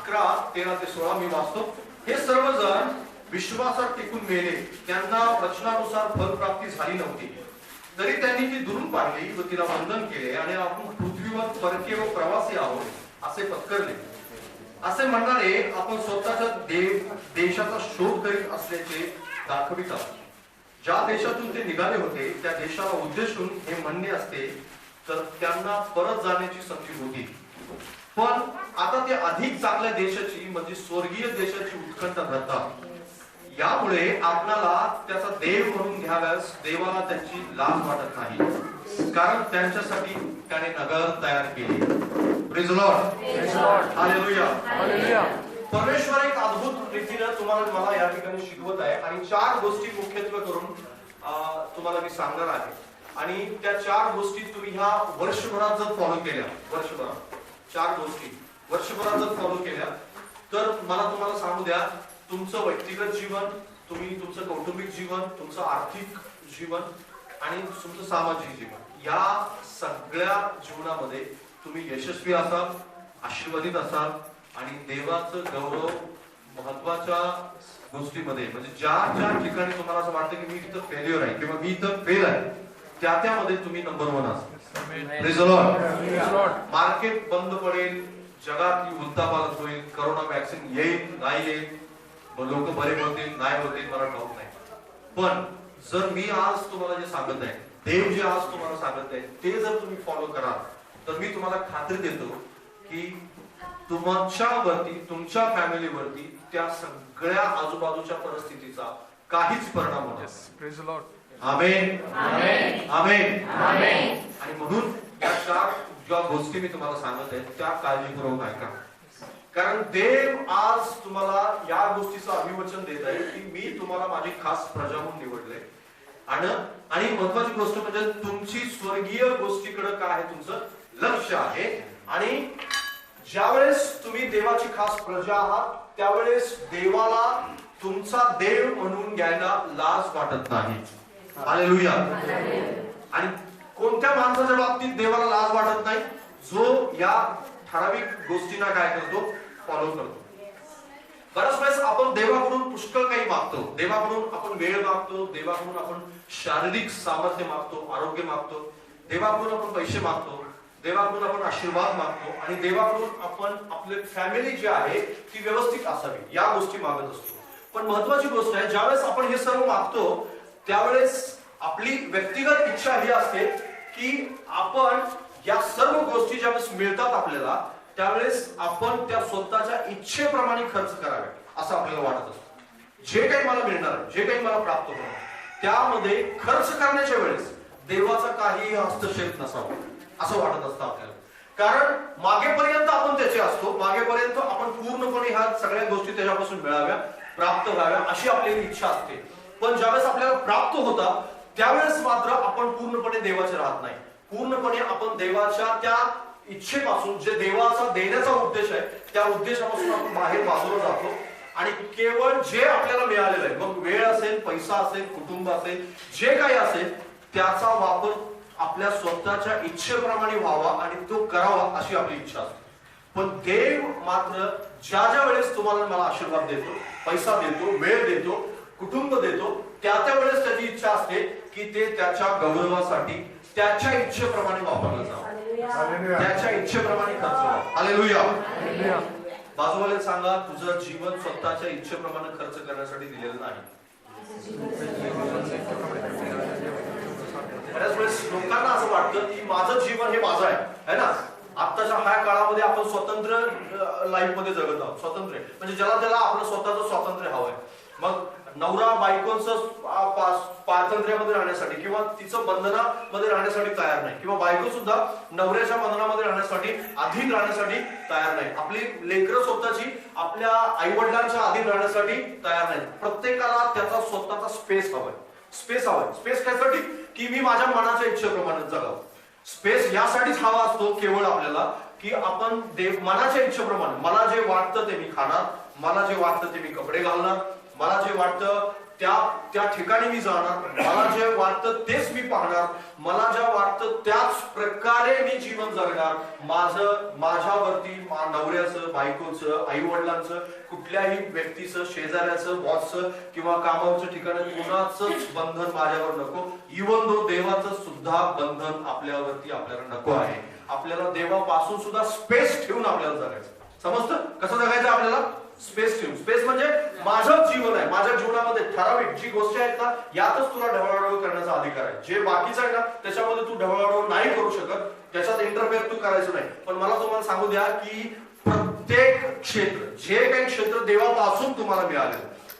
11:13 ते 16 मी वाचतो. हे सर्वजण विश्वासात टिकून मेले, त्यांना वचनानुसार फलप्राप्ती झाली नव्हती. तरी त्यांनी ती दुरून पाडली व तिला वंदन केले आणि आपण पृथ्वीवर परके व प्रवासी आहोत असे पत्करले. असे म्हणणारे आपण स्वतःच्या देशाचा शोध करीत असल्याचे दाखवित आहोत. ज्या देशातून ते निघाले होते त्या देशाला उद्देशून हे म्हणणे असते तर त्यांना परत जाण्याची संधी होती. पण आता ते अधिक चांगल्या देशाची म्हणजे स्वर्गीय देशाची उत्कंठा धरतात. यामुळे आपल्याला त्याचा देव म्हणून घ्याव्यास देवाला त्याची लाज वाटत नाही, कारण त्यांच्यासाठी त्याने नगर तयार केले. Praise the Lord, hallelujah. परमेश्वर एक अद्भुत रीतीने तुम्हाला मला या ठिकाणी शिकवत आहे आणि 4 गोष्टी मुख्यत्वे करून तुम्हाला मी सांगणार आहे. आणि त्या 4 गोष्टी तुम्ही ह्या वर्षभरात जर फॉलो केल्या, वर्षभरात 4 गोष्टी वर्षभरात जर फॉलो केल्या तर मला तुम्हाला सांगू द्या, तुमचं व्यक्तिगत जीवन, तुमचं कौटुंबिक जीवन, तुमचं आर्थिक जीवन आणि तुमचं सामाजिक जीवन, या सगळ्या जीवनामध्ये तुम्ही यशस्वी असाल, आशीर्वादित असाल आणि देवाचं गौरव महत्वाच्या गोष्टीमध्ये म्हणजे ज्या ठिकाणी तुम्हाला असं वाटतं की मी इथं फेल्युअर आहे किंवा मी इथं फेल आहे त्यामध्ये तुम्ही नंबर 1 असाल. Praise the Lord. मार्केट बंद पडेल, जगात उलथापालथ होईल, करोना वॅक्सिन येईल नाही येईल, लोक बरे होतील नाही होतील मला ठाऊक नाही. पण जर मी आज तुम्हाला जे सांगत आहे, देव जे आज तुम्हाला सांगत आहे ते जर तुम्ही फॉलो कराल तर मी तुम्हाला खात्री देतो की तुमच्यावरती, तुमच्या फॅमिलीवरती त्या सगळ्या आजूबाजूच्या परिस्थितीचा काहीच परिणाम होणार नाही. आमेन, आमेन, आमेन, आमेन. आणि म्हणून या 4 ज्या गोष्टी मी तुम्हाला सांगत आहे त्या काळजीपूर्वक ऐका, कारण देव आज तुम्हाला या गोष्टीचं अभिवचन देत आहे की मी तुम्हाला माझी खास प्रजा म्हणून निवडले. आणि महत्वाची गोष्ट म्हणजे तुमची स्वर्गीय गोष्टीकडे काय आहे तुमचं लक्ष आहे. आणि ज्यावेळेस तुम्ही देवाची खास प्रजा आहात त्यावेळेस देवाला तुमचा देव म्हणून घ्यायला लाज वाटत नाही. हालेलुया. आणि कोणत्या माणसाच्या बाबतीत देवाला लाज वाटत नाही? जो या ठराविक गोष्टींना काय करतो, फॉलो करतो. बऱ्याच वेळेस आपण देवाकडून पुष्कळ काही मागतो, देवाकडून आपण वेळ मागतो, देवाकडून आपण शारीरिक सामर्थ्य मागतो, आरोग्य मागतो, देवाकडून आपण पैसे मागतो, देवाकडून आपण आशीर्वाद मागतो आणि देवाकडून आपण आपली फॅमिली जी आहे ती व्यवस्थित असावी या गोष्टी मागत असतो. पण महत्वाची गोष्ट आहे, ज्यावेळेस आपण हे सर्व मागतो त्यावेळेस आपली व्यक्तिगत इच्छा ही असते की आपण या सर्व गोष्टी ज्यावेळेस मिळतात आपल्याला त्यावेळेस आपण त्या स्वतःच्या इच्छेप्रमाणे खर्च करावे असं आपल्याला वाटत असतं. जे काही मला मिळणार, जे काही मला प्राप्त होणार त्यामध्ये खर्च करण्याच्या वेळेस देवाचा काही हस्तक्षेप नसावा असं वाटत असतं आपल्याला. कारण मागेपर्यंत आपण त्याचे असतो, मागेपर्यंत आपण पूर्णपणे ह्या सगळ्या गोष्टी त्याच्यापासून मिळाव्या, प्राप्त व्हाव्या अशी आपली इच्छा असते. पण ज्यावेळेस आपल्याला प्राप्त होता त्यावेळेस मात्र आपण पूर्णपणे देवाचे राहत नाही. पूर्णपणे आपण देवाच्या त्या इच्छेपासून, जे देवाचा देण्याचा उद्देश आहे त्या उद्देशापासून आपण बाहेर बाजूला जातो आणि केवळ जे आपल्याला मिळालेलं आहे, मग वेळ असेल, पैसा असेल, कुटुंब असेल, जे काही असेल त्याचा वापर आपल्या स्वतःच्या इच्छेप्रमाणे व्हावा आणि तो करावा अशी आपली इच्छा असते. पण देव मात्र ज्या ज्या वेळेस तुम्हाला मला आशीर्वाद देतो, पैसा देतो, वेळ देतो, कुटुंब देतो, त्या वेळेस त्याची इच्छा असते की ते त्याच्या गौरवासाठी त्याच्या इच्छेप्रमाणे वापरलं जावं, त्याच्या इच्छेप्रमाणे खर्च व्हावा. हालेलुया. बाजूवाले सांगा, तुझं जीवन स्वतःच्या इच्छेप्रमाणे खर्च करण्यासाठी दिलेलं नाही. बऱ्याच वेळेस लोकांना असं वाटतं की माझं जीवन हे माझं आहे ना. आत्ताच्या ह्या काळामध्ये आपण स्वतंत्र लाईफ मध्ये जगत आहोत. स्वतंत्र म्हणजे ज्याला आपलं स्वतःचं स्वातंत्र्य हवंय. मग नवरा बायकोचं स्वातंत्र्यामध्ये राहण्यासाठी किंवा तिचं बंधनामध्ये राहण्यासाठी तयार नाही, किंवा बायको सुद्धा नवऱ्याच्या बंधनामध्ये राहण्यासाठी, अधीन राहण्यासाठी तयार नाही. आपली लेकरं स्वतःची आपल्या आई वडिलांच्या अधीन राहण्यासाठी तयार नाही. प्रत्येकाला त्याचा स्वतःचा स्पेस हवाय. स्पेस हवाय. स्पेस कशासाठी? की मी माझ्या मनाच्या इच्छेप्रमाणे जगावं. स्पेस यासाठीच हवा असतो केवळ आपल्याला की आपण मनाच्या इच्छेप्रमाणे, मला जे वाटतं ते मी खाणार, मला जे वाटतं ते मी कपडे घालणार, मला जे वाटतं त्या ठिकाणी मी जाणार, मला जे वाटतं तेच मी पाहणार, मला ज्या वाटतं त्याच प्रकारे मी जीवन जगणार. माझ्यावरती नवऱ्याचं, बायकोचं, आई वडिलांचं, कुठल्याही व्यक्तीचं, शेजाऱ्याचं, बॉसचं किंवा कामावरचं ठिकाण कुणाचंच बंधन माझ्यावर नको. इवन दो देवाचं सुद्धा बंधन आपल्याला नको आहे. आपल्याला देवापासून सुद्धा स्पेस ठेवून आपल्याला जगायचं. समजतं कसं जगायचं आपल्याला? स्पेस ठेवून. स्पेस म्हणजे माझं जीवन आहे, माझ्या जीवनामध्ये ठराविक जी गोष्टी आहेत ना, यातच तुला ढवळाढवळ करण्याचा अधिकार आहे. जे बाकीचं आहे ना त्याच्यामध्ये तू ढवळाढवळ नाही करू शकत, त्याच्यात इंटरफेअर तू करायचं नाही. पण मला तुम्हाला सांगू द्या की प्रत्येक क्षेत्र, जे काही क्षेत्र देवापासून तुम्हाला मिळाले,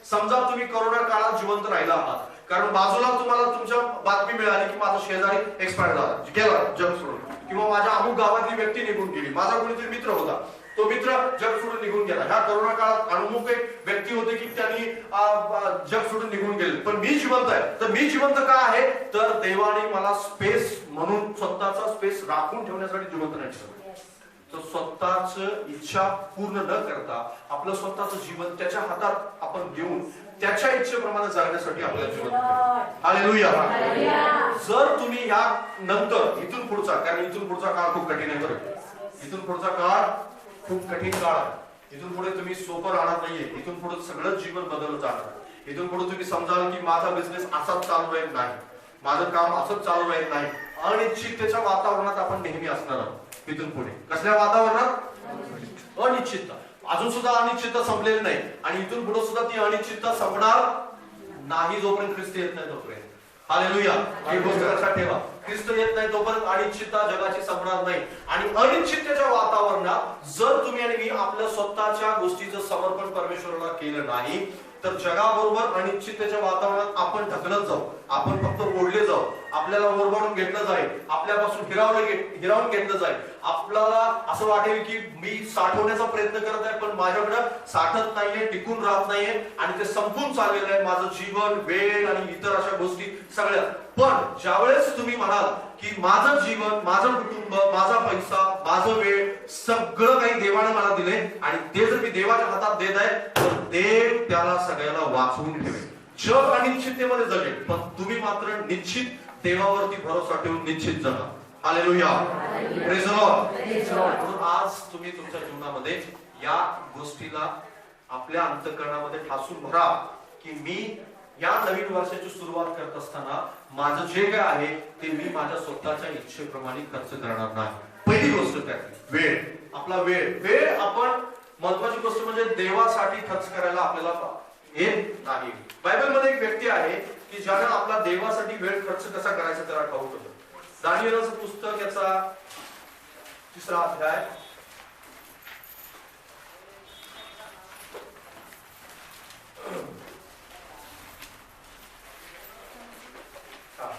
समजा तुम्ही कोरोना काळात जिवंत राहिला आहात कारण बाजूला तुम्हाला तुमच्या बातमी मिळाली की माझा शेजारी एक्सपायर झाला, गेला जग सोडून, किंवा माझ्या अमुक गावातली व्यक्ती निघून गेली, माझा कोणीतरी मित्र होता तो मित्र जग सोडून निघून गेला. ह्या कोरोना काळात अमुक एक व्यक्ती होते की त्यांनी जग सोडून निघून गेले, पण मी जिवंत आहे. तर मी जिवंत का आहे? तर देवाने मला स्पेस म्हणून स्वतःचा स्पेस राखून ठेवण्यासाठी जिवंत नाही ठेवलं. तर स्वतःच इच्छा पूर्ण न करता आपलं स्वतःचं जीवन त्याच्या हातात आपण घेऊन त्याच्या इच्छेप्रमाणे जगण्यासाठी आपल्याला जीवन. हालेलुया. जर तुम्ही या नंतर इथून पुढचा, कारण इथून पुढचा काळ खूप कठीण आहे बरं, इथून पुढचा काळ खूप कठीण काळ आहे. इथून पुढे तुम्ही सोपं राहणार नाहीये. इथून पुढे सगळं जीवन बदलत जाणार. इथून पुढे तुम्ही समजाल की माझा बिझनेस असाच चालू राहील नाही, माझं काम असंच चालू राहील नाही. अनिश्चिततेच्या वातावरणात आपण नेहमी असणार आहोत. इथून पुढे कसल्या वातावरणात? अनिश्चितता. अजून सुद्धा अनिश्चितता संपलेली नाही आणि इथून पुढे सुद्धा ती अनिश्चितता संपणार नाही जोपर्यंत ख्रिस्त येत नाही तोपर्यंत. हालेलुया. ही गोष्ट लक्षात ठेवा. ख्रिस्त येत नाही तोपर्यंत अनिश्चितता जगाची संपणार नाही. आणि अनिश्चिततेच्या वातावरणात जर तुम्ही आणि मी आपल्या स्वतःच्या गोष्टीचं समर्पण परमेश्वराला केलं नाही तर जगाबरोबर अनिश्चिततेच्या वातावरणात आपण ढकलत जाऊ, आपण फक्त ओढले जाऊ, आपल्याला ओरबाडून घेतलं जाईल, आपल्यापासून हिरावून घेतलं जाईल. आपल्याला असं वाटेल की मी साठवण्याचा प्रयत्न करत आहे पण माझ्याकडे साठत नाहीये, टिकून राहत नाहीये आणि ते संपून चाललेलं आहे माझं जीवन, वेळ आणि इतर अशा गोष्टी सगळ्या. पण ज्यावेळेस तुम्ही म्हणाल की माझं जीवन, माझं कुटुंब, माझा पैसा, माझं वेळ सगळं काही देवाने मला दिले आणि ते जर मी देवाच्या हातात देत आहे तर देव त्याला सगळ्याला वाचवून ठेवेल. जग अनिश्चिततेमध्ये जगेल पण तुम्ही मात्र निश्चित देवावरती भरोसा ठेवून निश्चित जगा. हालेलुया. Praise the Lord. म्हणून आज तुम्ही तुमच्या जीवनामध्ये या गोष्टीला आपल्या अंतःकरणामध्ये ठासून भरा की मी या नवीन वर्षाची सुरुवात करत असताना माझं जे काय आहे ते मी माझ्या स्वतःच्या इच्छेप्रमाणे खर्च करणार नाही. पहिली गोष्ट त्यातली वेळ. आपला वेळ आपण महत्वाची गोष्ट म्हणजे देवासाठी खर्च करायला आपल्याला येत नाही. बायबलमध्ये एक व्यक्ती आहे की ज्याने आपला देवासाठी वेळ खर्च कसा करायचा त्याला ठाऊक होतं. दानिएलचं पुस्तक याचा 3रा अध्याय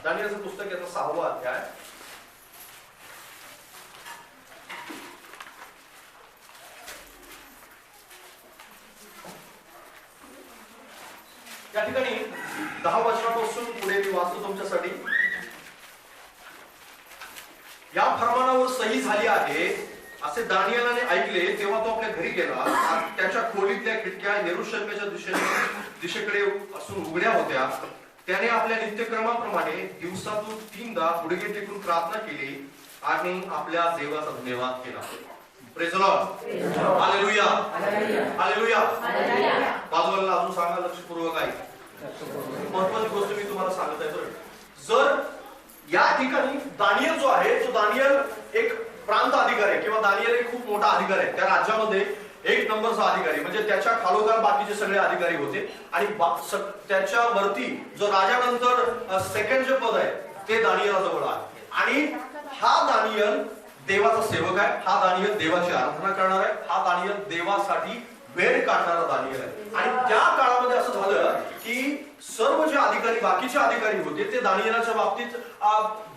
दानिएलचं पुस्तक याचा 6वा अध्याय या ठिकाणी 10 वर्षापासून पुढे मी वाचतो तुमच्यासाठी. या फरमानावर सही झाली आहे असे दानिएलने ऐकले तेव्हा तो आपल्या घरी गेला. त्याच्या खोलीतल्या खिडक्या यरूशलेमच्या दिशेकडे असून उघड्या होत्या. त्याने आपल्या नित्यक्रमाप्रमाणे दिवसातून 3दा गुडघे टेकून प्रार्थना केली आणि आपल्या देवाचा धन्यवाद केला. Praise the Lord. Hallelujah. Hallelujah. बाजूला अजून सांगा लक्षपूर्वक आहे. महत्वाची गोष्ट मी तुम्हाला सांगत आहे. जर या ठिकाणी दानिएल जो आहे तो दानिएल एक प्रांत अधिकारी आहे किंवा दानिएल एक खूप मोठा अधिकारी आहे. त्या राज्यामध्ये 1 नंबरचा अधिकारी म्हणजे त्याच्या खालोखाल बाकीचे सगळे अधिकारी होते आणि त्याच्या वरती जो राजानंतर सेकंड जे पद आहे ते दानिएलाजवळ आहे. आणि हा दानिएल देवाचा सेवक आहे. हा दानिएल देवाची आराधना करणार आहे. हा दानिएल देवासाठी वेळ काढणारा दानिएल आहे. आणि त्या काळामध्ये असं झालं की सर्व जे अधिकारी बाकीचे अधिकारी होते ते दानिएलाच्या बाबतीत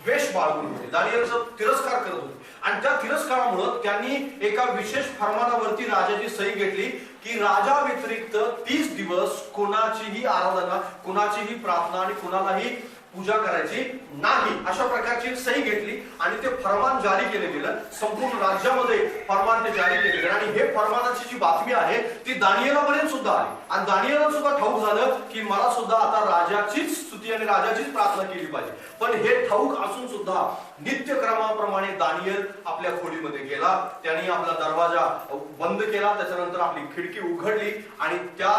द्वेष बाळगून होते, दानिएलचा तिरस्कार करत होते. आणि त्या तिरस्कारामुळे त्यांनी एका विशेष फरमानावरती राजाची सही घेतली की राजा व्यतिरिक्त 30 दिवस कोणाचीही आराधना, कोणाचीही प्रार्थना आणि कोणालाही पूजा करायची नाही, अशा प्रकारची एक सही घेतली आणि ते फरमान जारी केलं गेलं. संपूर्ण राज्यामध्ये फरमान ते जारी केले गेले आणि हे फरमानाची जी बातमी आहे ती दानिएलापर्यंत सुद्धा आली आणि दानिएला सुद्धा ठाऊक झालं की मला सुद्धा आता राजाचीच स्तुती आणि राजाचीच प्रार्थना केली पाहिजे. पण हे ठाऊक असून सुद्धा नित्यक्रमाप्रमाणे दानिएल आपल्या खोलीमध्ये गेला. त्याने आपला दरवाजा बंद केला, त्याच्यानंतर आपली खिडकी उघडली आणि त्या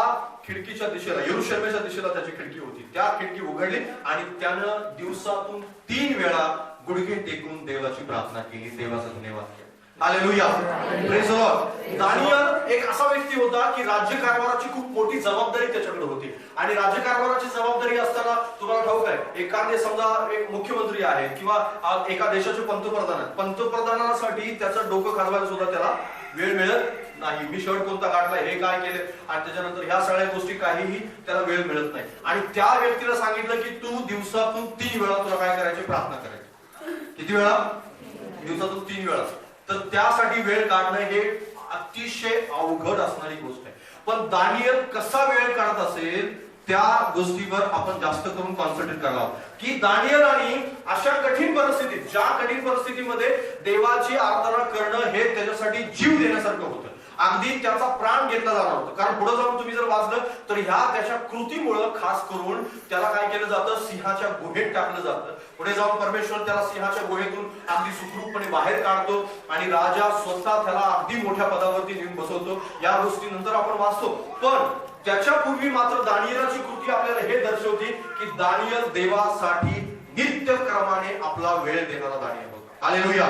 खिडकीच्या दिशेला, यरुशलेमच्या दिशेला त्याची खिडकी होती, त्या खिडकी उघडली आणि त्यानं दिवसातून 3 वेळा गुडघे टेकून देवाची प्रार्थना केली, देवाचा धन्यवाद केला. Hallelujah, praise the Lord. Daniel एक असा व्यक्ती होता की राज्यकारभाराची खूप मोठी जबाबदारी त्याच्याकडे होती आणि राज्यकारभाराची जबाबदारी असताना तुम्हाला ठाऊक आहे, एखादे समजा एक मुख्यमंत्री आहे किंवा एका देशाचे पंतप्रधान आहेत, पंतप्रधानासाठी त्याचं डोकं घालवायला सुद्धा त्याला वेळ मिळत नाही. मी शर्ट कोणता काढलाय, हे काय केले आणि त्याच्यानंतर ह्या सगळ्या गोष्टी काहीही त्याला वेळ मिळत नाही. आणि त्या व्यक्तीला सांगितलं की तू दिवसातून 3 वेळा तुला काय करायची, प्रार्थना करायची. किती वेळा? दिवसातून 3 वेळा. तर त्यासाठी वेळ काढणं हे अतिशय अवघड असणारी गोष्ट आहे. पण दानिएल कसा वेळ काढत असेल त्या गोष्टीवर आपण जास्त करून कॉन्सन्ट्रेट करावं की दानिएलाने अशा कठीण परिस्थितीत, ज्या कठीण परिस्थितीमध्ये देवाची आराधना करणं हे त्याच्यासाठी जीव देण्यासारखं होतं. अगदी त्याचा प्राण घेतला जाणार होता. कारण पुढे जाऊन तुम्ही जर वाचलं तर ह्या त्याच्या कृतीमुळे खास करून त्याला काय केलं जातं, सिंहाच्या गुहेत टाकलं जातं. पुढे जाऊन परमेश्वर त्याला सिंहाच्या गुहेतून अगदी सुखरूपपणे बाहेर काढतो आणि राजा स्वतः त्याला अगदी मोठ्या पदावरती नेऊन बसवतो. या गोष्टी नंतर आपण वाचतो. पण त्याच्यापूर्वी मात्र दानिएलाची कृती आपल्याला हे दर्शवते की दानिएल देवासाठी नित्यक्रमाने आपला वेळ देणारा दानिएल होता. हालेलुया.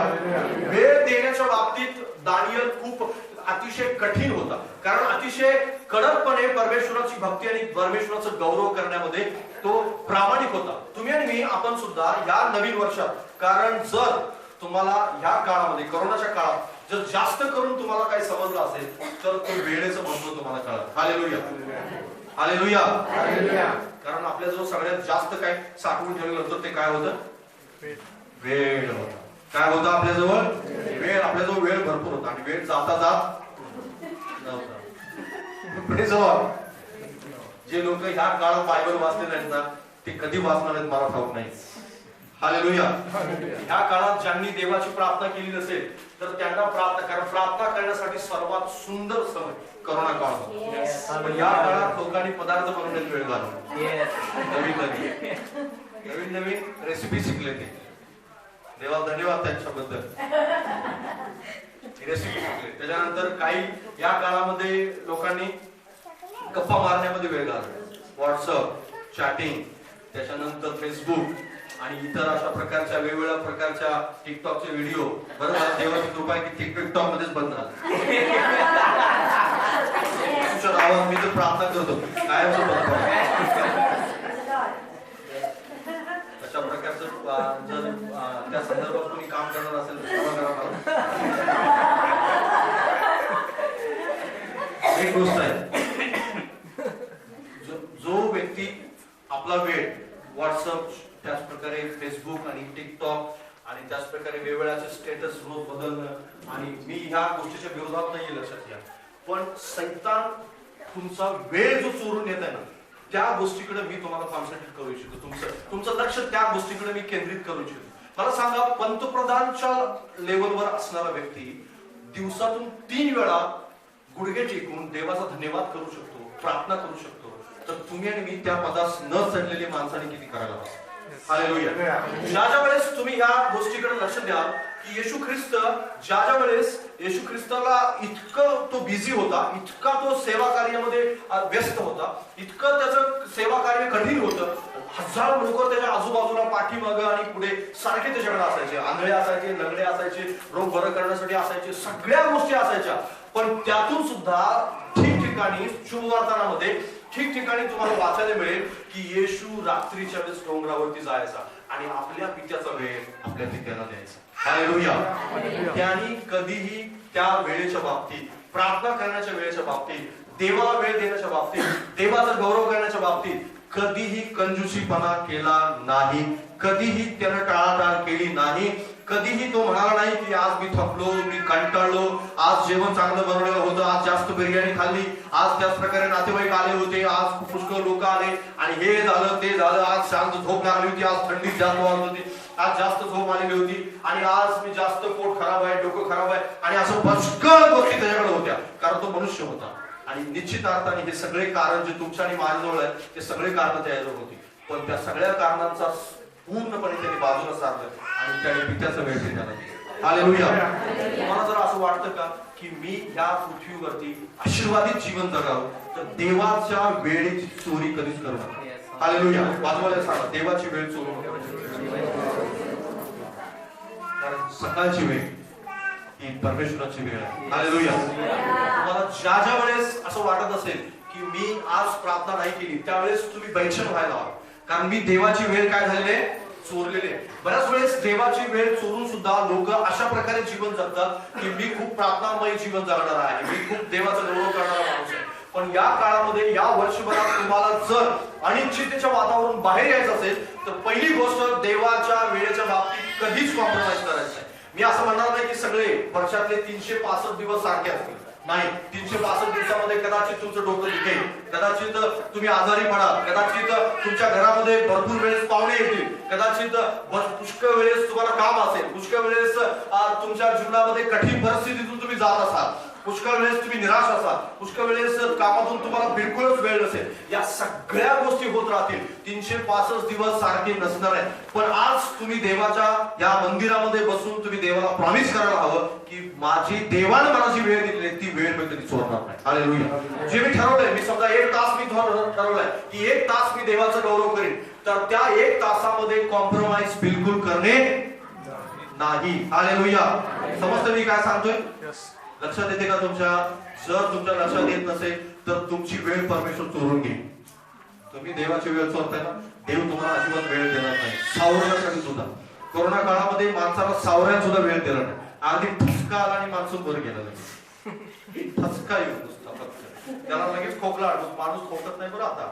वेळ देण्याच्या बाबतीत दानिएल खूप अतिशय कठीण होता. कारण अतिशय कडकपणे परमेश्वराची भक्ती आणि परमेश्वराचा गौरव करण्यामध्ये तो प्रामाणिक होता. तुम्ही आणि मी आपण सुद्धा या नवीन वर्षात, कारण जर तुम्हाला ह्या काळामध्ये, कोरोनाच्या काळात जर जास्त करून तुम्हाला काही समजलं असेल तर ते वेळेचं महत्व तुम्हाला कळलं. Hallelujah, hallelujah, hallelujah. कारण आपल्याजवळ सगळ्यात जास्त काय साठवून ठेवलेलं होतं ते काय होतं? वेळ होता. काय होतं आपल्याजवळ? वेळ. आपल्याजवळ वेळ भरपूर होता आणि वेळ जाता जात नव्हता. जे लोक ह्या काळात बायबल वाचले नाहीत ना ते कधी वाचणार आहेत मला ठाऊक नाही. हालेलुया. ह्या काळात ज्यांनी देवाची प्रार्थना केली नसेल तर त्यांना प्रार्थना करण्यासाठी सर्वात सुंदर समय करोना काळ होता. पण या काळात लोकांनी पदार्थ बनवण्यात वेळ घालवला. नवीन नवीन रेसिपी शिकले ते. देवा धन्यवाद त्यांच्याबद्दल. रेसिपी शिकले. त्याच्यानंतर काही या काळामध्ये लोकांनी गप्पा मारण्यामध्ये वेळ घालवला. व्हॉट्सअप, चॅटिंग, त्याच्यानंतर फेसबुक आणि इतर अशा प्रकारच्या वेगवेगळ्या प्रकारच्या टिकटॉकचे व्हिडिओ. बरोबर, देवाची कृपा आहे की टिकटॉक मध्येच बंद झालं. मी तर प्रार्थना करतो काय अशा प्रकारचं जर त्या संदर्भात कोणी काम करणार असेल तर एक गोष्ट आहे, जो व्यक्ती आपला वेळ व्हॉट्सअप, त्याच प्रकारे फेसबुक आणि टिकटॉक आणि त्याच प्रकारे वेगवेगळ्या स्टेटस रोज बदलणं, आणि मी ह्या गोष्टीच्या विरोधात नाही लक्षात घ्या, पण सैतान तुमचा वेळ जो चोरून येत आहे ना त्या गोष्टीकडे मी तुम्हाला कॉन्सन्ट्रेट करू इच्छितो. तुमचं लक्ष त्या गोष्टीकडे मी केंद्रित करू इच्छितो. मला सांगा, पंतप्रधानच्या लेवलवर असणारा व्यक्ती दिवसातून 3 वेळा गुडघे टेकून देवाचा धन्यवाद करू शकतो, प्रार्थना करू शकतो, तर तुम्ही आणि मी त्या पदास न चढलेली माणसाने किती करायला पाहिजे. हालेलुया. ज्या वेळेस तुम्ही या गोष्टीकडे लक्ष द्या की येशू ख्रिस्त ज्या वेळेस येशू ख्रिस्ताला इतकं तो बिझी होता, इतका तो सेवा कार्यामध्ये व्यस्त होता, इतकं त्याचं सेवा कार्य कठीण होतं. हजारो लोक त्याच्या आजूबाजूला पाठीमागं आणि पुढे सारखे त्याच्याकडे असायचे. आंधळे असायचे, लंगडे असायचे, रोग बरं करण्यासाठी असायचे, सगळ्या गोष्टी असायच्या. पण त्यातून सुद्धा ठिकठिकाणी शुभवर्तनामध्ये ठिकठिकाणी तुम्हाला वाचायला मिळेल की येशू रात्रीच्या वेळेस डोंगरावरती जायचा आणि आपल्या पित्याचा वेळ आपल्या पित्याला द्यायचा. हालेलुया. त्यांनी कधीही त्या वेळेच्या बाबतीत, प्रार्थना करण्याच्या वेळेच्या बाबतीत, देवाला वेळ देण्याच्या बाबतीत, देवाचा गौरव करण्याच्या बाबतीत कधीही कंजूसीपणा केला नाही, कधीही त्यानं टाळाटाळ केली नाही. कधीही तो म्हणाला नाही की आज मी थकलो, मी कंटाळलो, आज जेवण चांगलं बनवलेलं होतं, आज जास्त बिर्याणी खाल्ली, आज त्याच प्रकारे नातेवाईक आले होते, आज पुष्कळ लोक आले आणि हे झालं ते झालं, आज शांत झोप लागली होती, आज थंडी जास्त वाढत होती, आज जास्त झोप आलेली होती आणि आज मी जास्त पोट खराब आहे, डोकं खराब आहे आणि असं पुष्कळ गोष्टी त्याच्याकडे होत्या, कारण तो मनुष्य होता. आणि निश्चित अर्थाने हे सगळे कारण जे तुमच्या आणि माझ्याजवळ आहे ते सगळे कारण त्याच्याजवळ होती, पण त्या सगळ्या कारणांचा पूर्णपणे त्यांनी बाजूला सारलं आणि त्याने पित्याचा वेळ दिला. हालेलुया. तुम्हाला जर असं वाटतं का की मी ह्या पृथ्वीवरती आशीर्वादित जीवन जगावं, तर देवाच्या वेळेची चोरी कधीच करू नका. हालेलुया. बाजूला सांगा, देवाची वेळ चोरू नका. कारण सकाळची वेळ ही परमेश्वराची वेळ आहे. हालेलुया. तुम्हाला ज्या ज्या वेळेस असं वाटत असेल की मी आज प्रार्थना नाही केली, त्यावेळेस तुम्ही बेचैन व्हायला हवं, कारण मी देवाची वेळ काय झालेले चोरलेले. बऱ्याच वेळेस देवाची वेळ चोरून सुद्धा लोक अशा प्रकारे जीवन जगतात की मी खूप प्रार्थनामय जीवन जगणार आहे, मी खूप देवाचा गौरव करणारा माणूस आहे. पण या काळामध्ये, या वर्षभरात तुम्हाला जर अनिश्चिततेच्या वातावरण बाहेर यायचं असेल, तर पहिली गोष्ट देवाच्या वेळेच्या बाबतीत कधीच कॉम्प्रोमाइज करायचं आहे. मी असं म्हणणार नाही की सगळे वर्षातले 365 दिवस सारखे असतील, नाही. 365 दिवसामध्ये कदाचित तुमचं डोकं दुखेल, कदाचित तुम्ही आजारी पडाल, कदाचित तुमच्या घरामध्ये भरपूर वेळेस पाहुणे येतील, कदाचित पुष्कळ वेळेस तुम्हाला काम असेल, पुष्कळ वेळेस तुमच्या जीवनामध्ये कठीण परिस्थितीतून तुम्ही जात असाल, पुष्कळ वेळेस तुम्ही निराश असाल, पुष्कळ वेळेस कामातून तुम्हाला बिलकुलच वेळ नसेल. या सगळ्या गोष्टी होत राहतील. 365 दिवस सारखे नसणार आहे. पण आज तुम्ही देवाच्या या मंदिरामध्ये बसून तुम्ही देवाला प्रॉमिस करायला हवं की माझी देवाने मला जी वेळ दिली ती वेळ मी कधी चोरणार नाही. हालेलुया. जे मी ठरवलंय, मी समजा 1 तास मी ठरवलंय की 1 तास मी देवाचा गौरव करेन, तर त्या 1 तासामध्ये कॉम्प्रोमाइज बिलकुल करणे नाही. हालेलुया. समजतं मी काय सांगतोय? लक्षात येते का तुमच्या? जर तुमच्या लक्षात येत नसेल तर तुमची वेळ परमेश्वर चोरून घेईल. तुम्ही देवाची वेळ चोरताय ना, देव तुम्हाला अजिबात वेळ देणार नाही. सावरण्यासाठी सुद्धा कोरोना काळामध्ये माणसाला सावऱ्यात सुद्धा वेळ दिला नाही. आधी ठसका आला आणि माणूस वर गेला. ठसका येऊ नुसता फक्त, त्याला लगेच खोकला आठवतो. माणूस खोकत नाही बरं. आता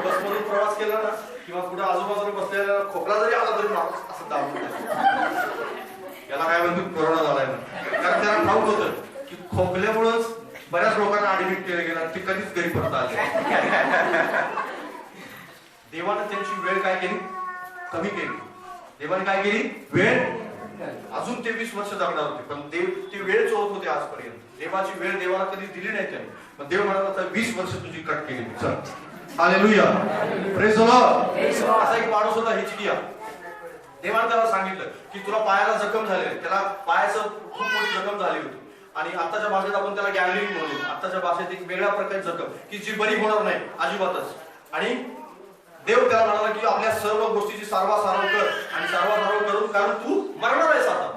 बसमधून प्रवास केला ना किंवा कुठे आजूबाजूला बसलेला खोकला जरी आला तरी माणूस असं दाबून याला काय म्हणतो, कोरोना झालाय. कारण त्याला ठाऊक होतं की खोकल्यामुळेच बऱ्याच लोकांना ऍडमिट केलं गेलं, ते कधीच घरी परत आले. देवाने त्यांची वेळ काय केली? कमी केली. देवाने काय केली? वेळ अजून ते 20 वर्ष जगणार होते, पण देव ती वेळ चोरत होते आजपर्यंत. देवाची वेळ देवाला कधी दिली नाही त्याने, पण देव म्हणाला 20 वर्ष तुझी कट केली. चल. हालेलुया. Praise the Lord. असा एक माणूस होता हिजकिया. देवाने त्याला सांगितलं की तुला पायाला जखम झाली आहे. त्याला पायाचं खूप मोठी जखम झाली होती आणि आताच्या भाषेत आपण त्याला गॅंग्रीन म्हणू. आताच्या भाषेत एक वेगळ्या प्रकारची जखम की जी बरी होणार नाही अजिबातच. आणि देव त्याला म्हणाला की आपल्या सर्व गोष्टीची सारवासारव कर आणि सारवासारव करून, कारण तू मरणार आहेस आता.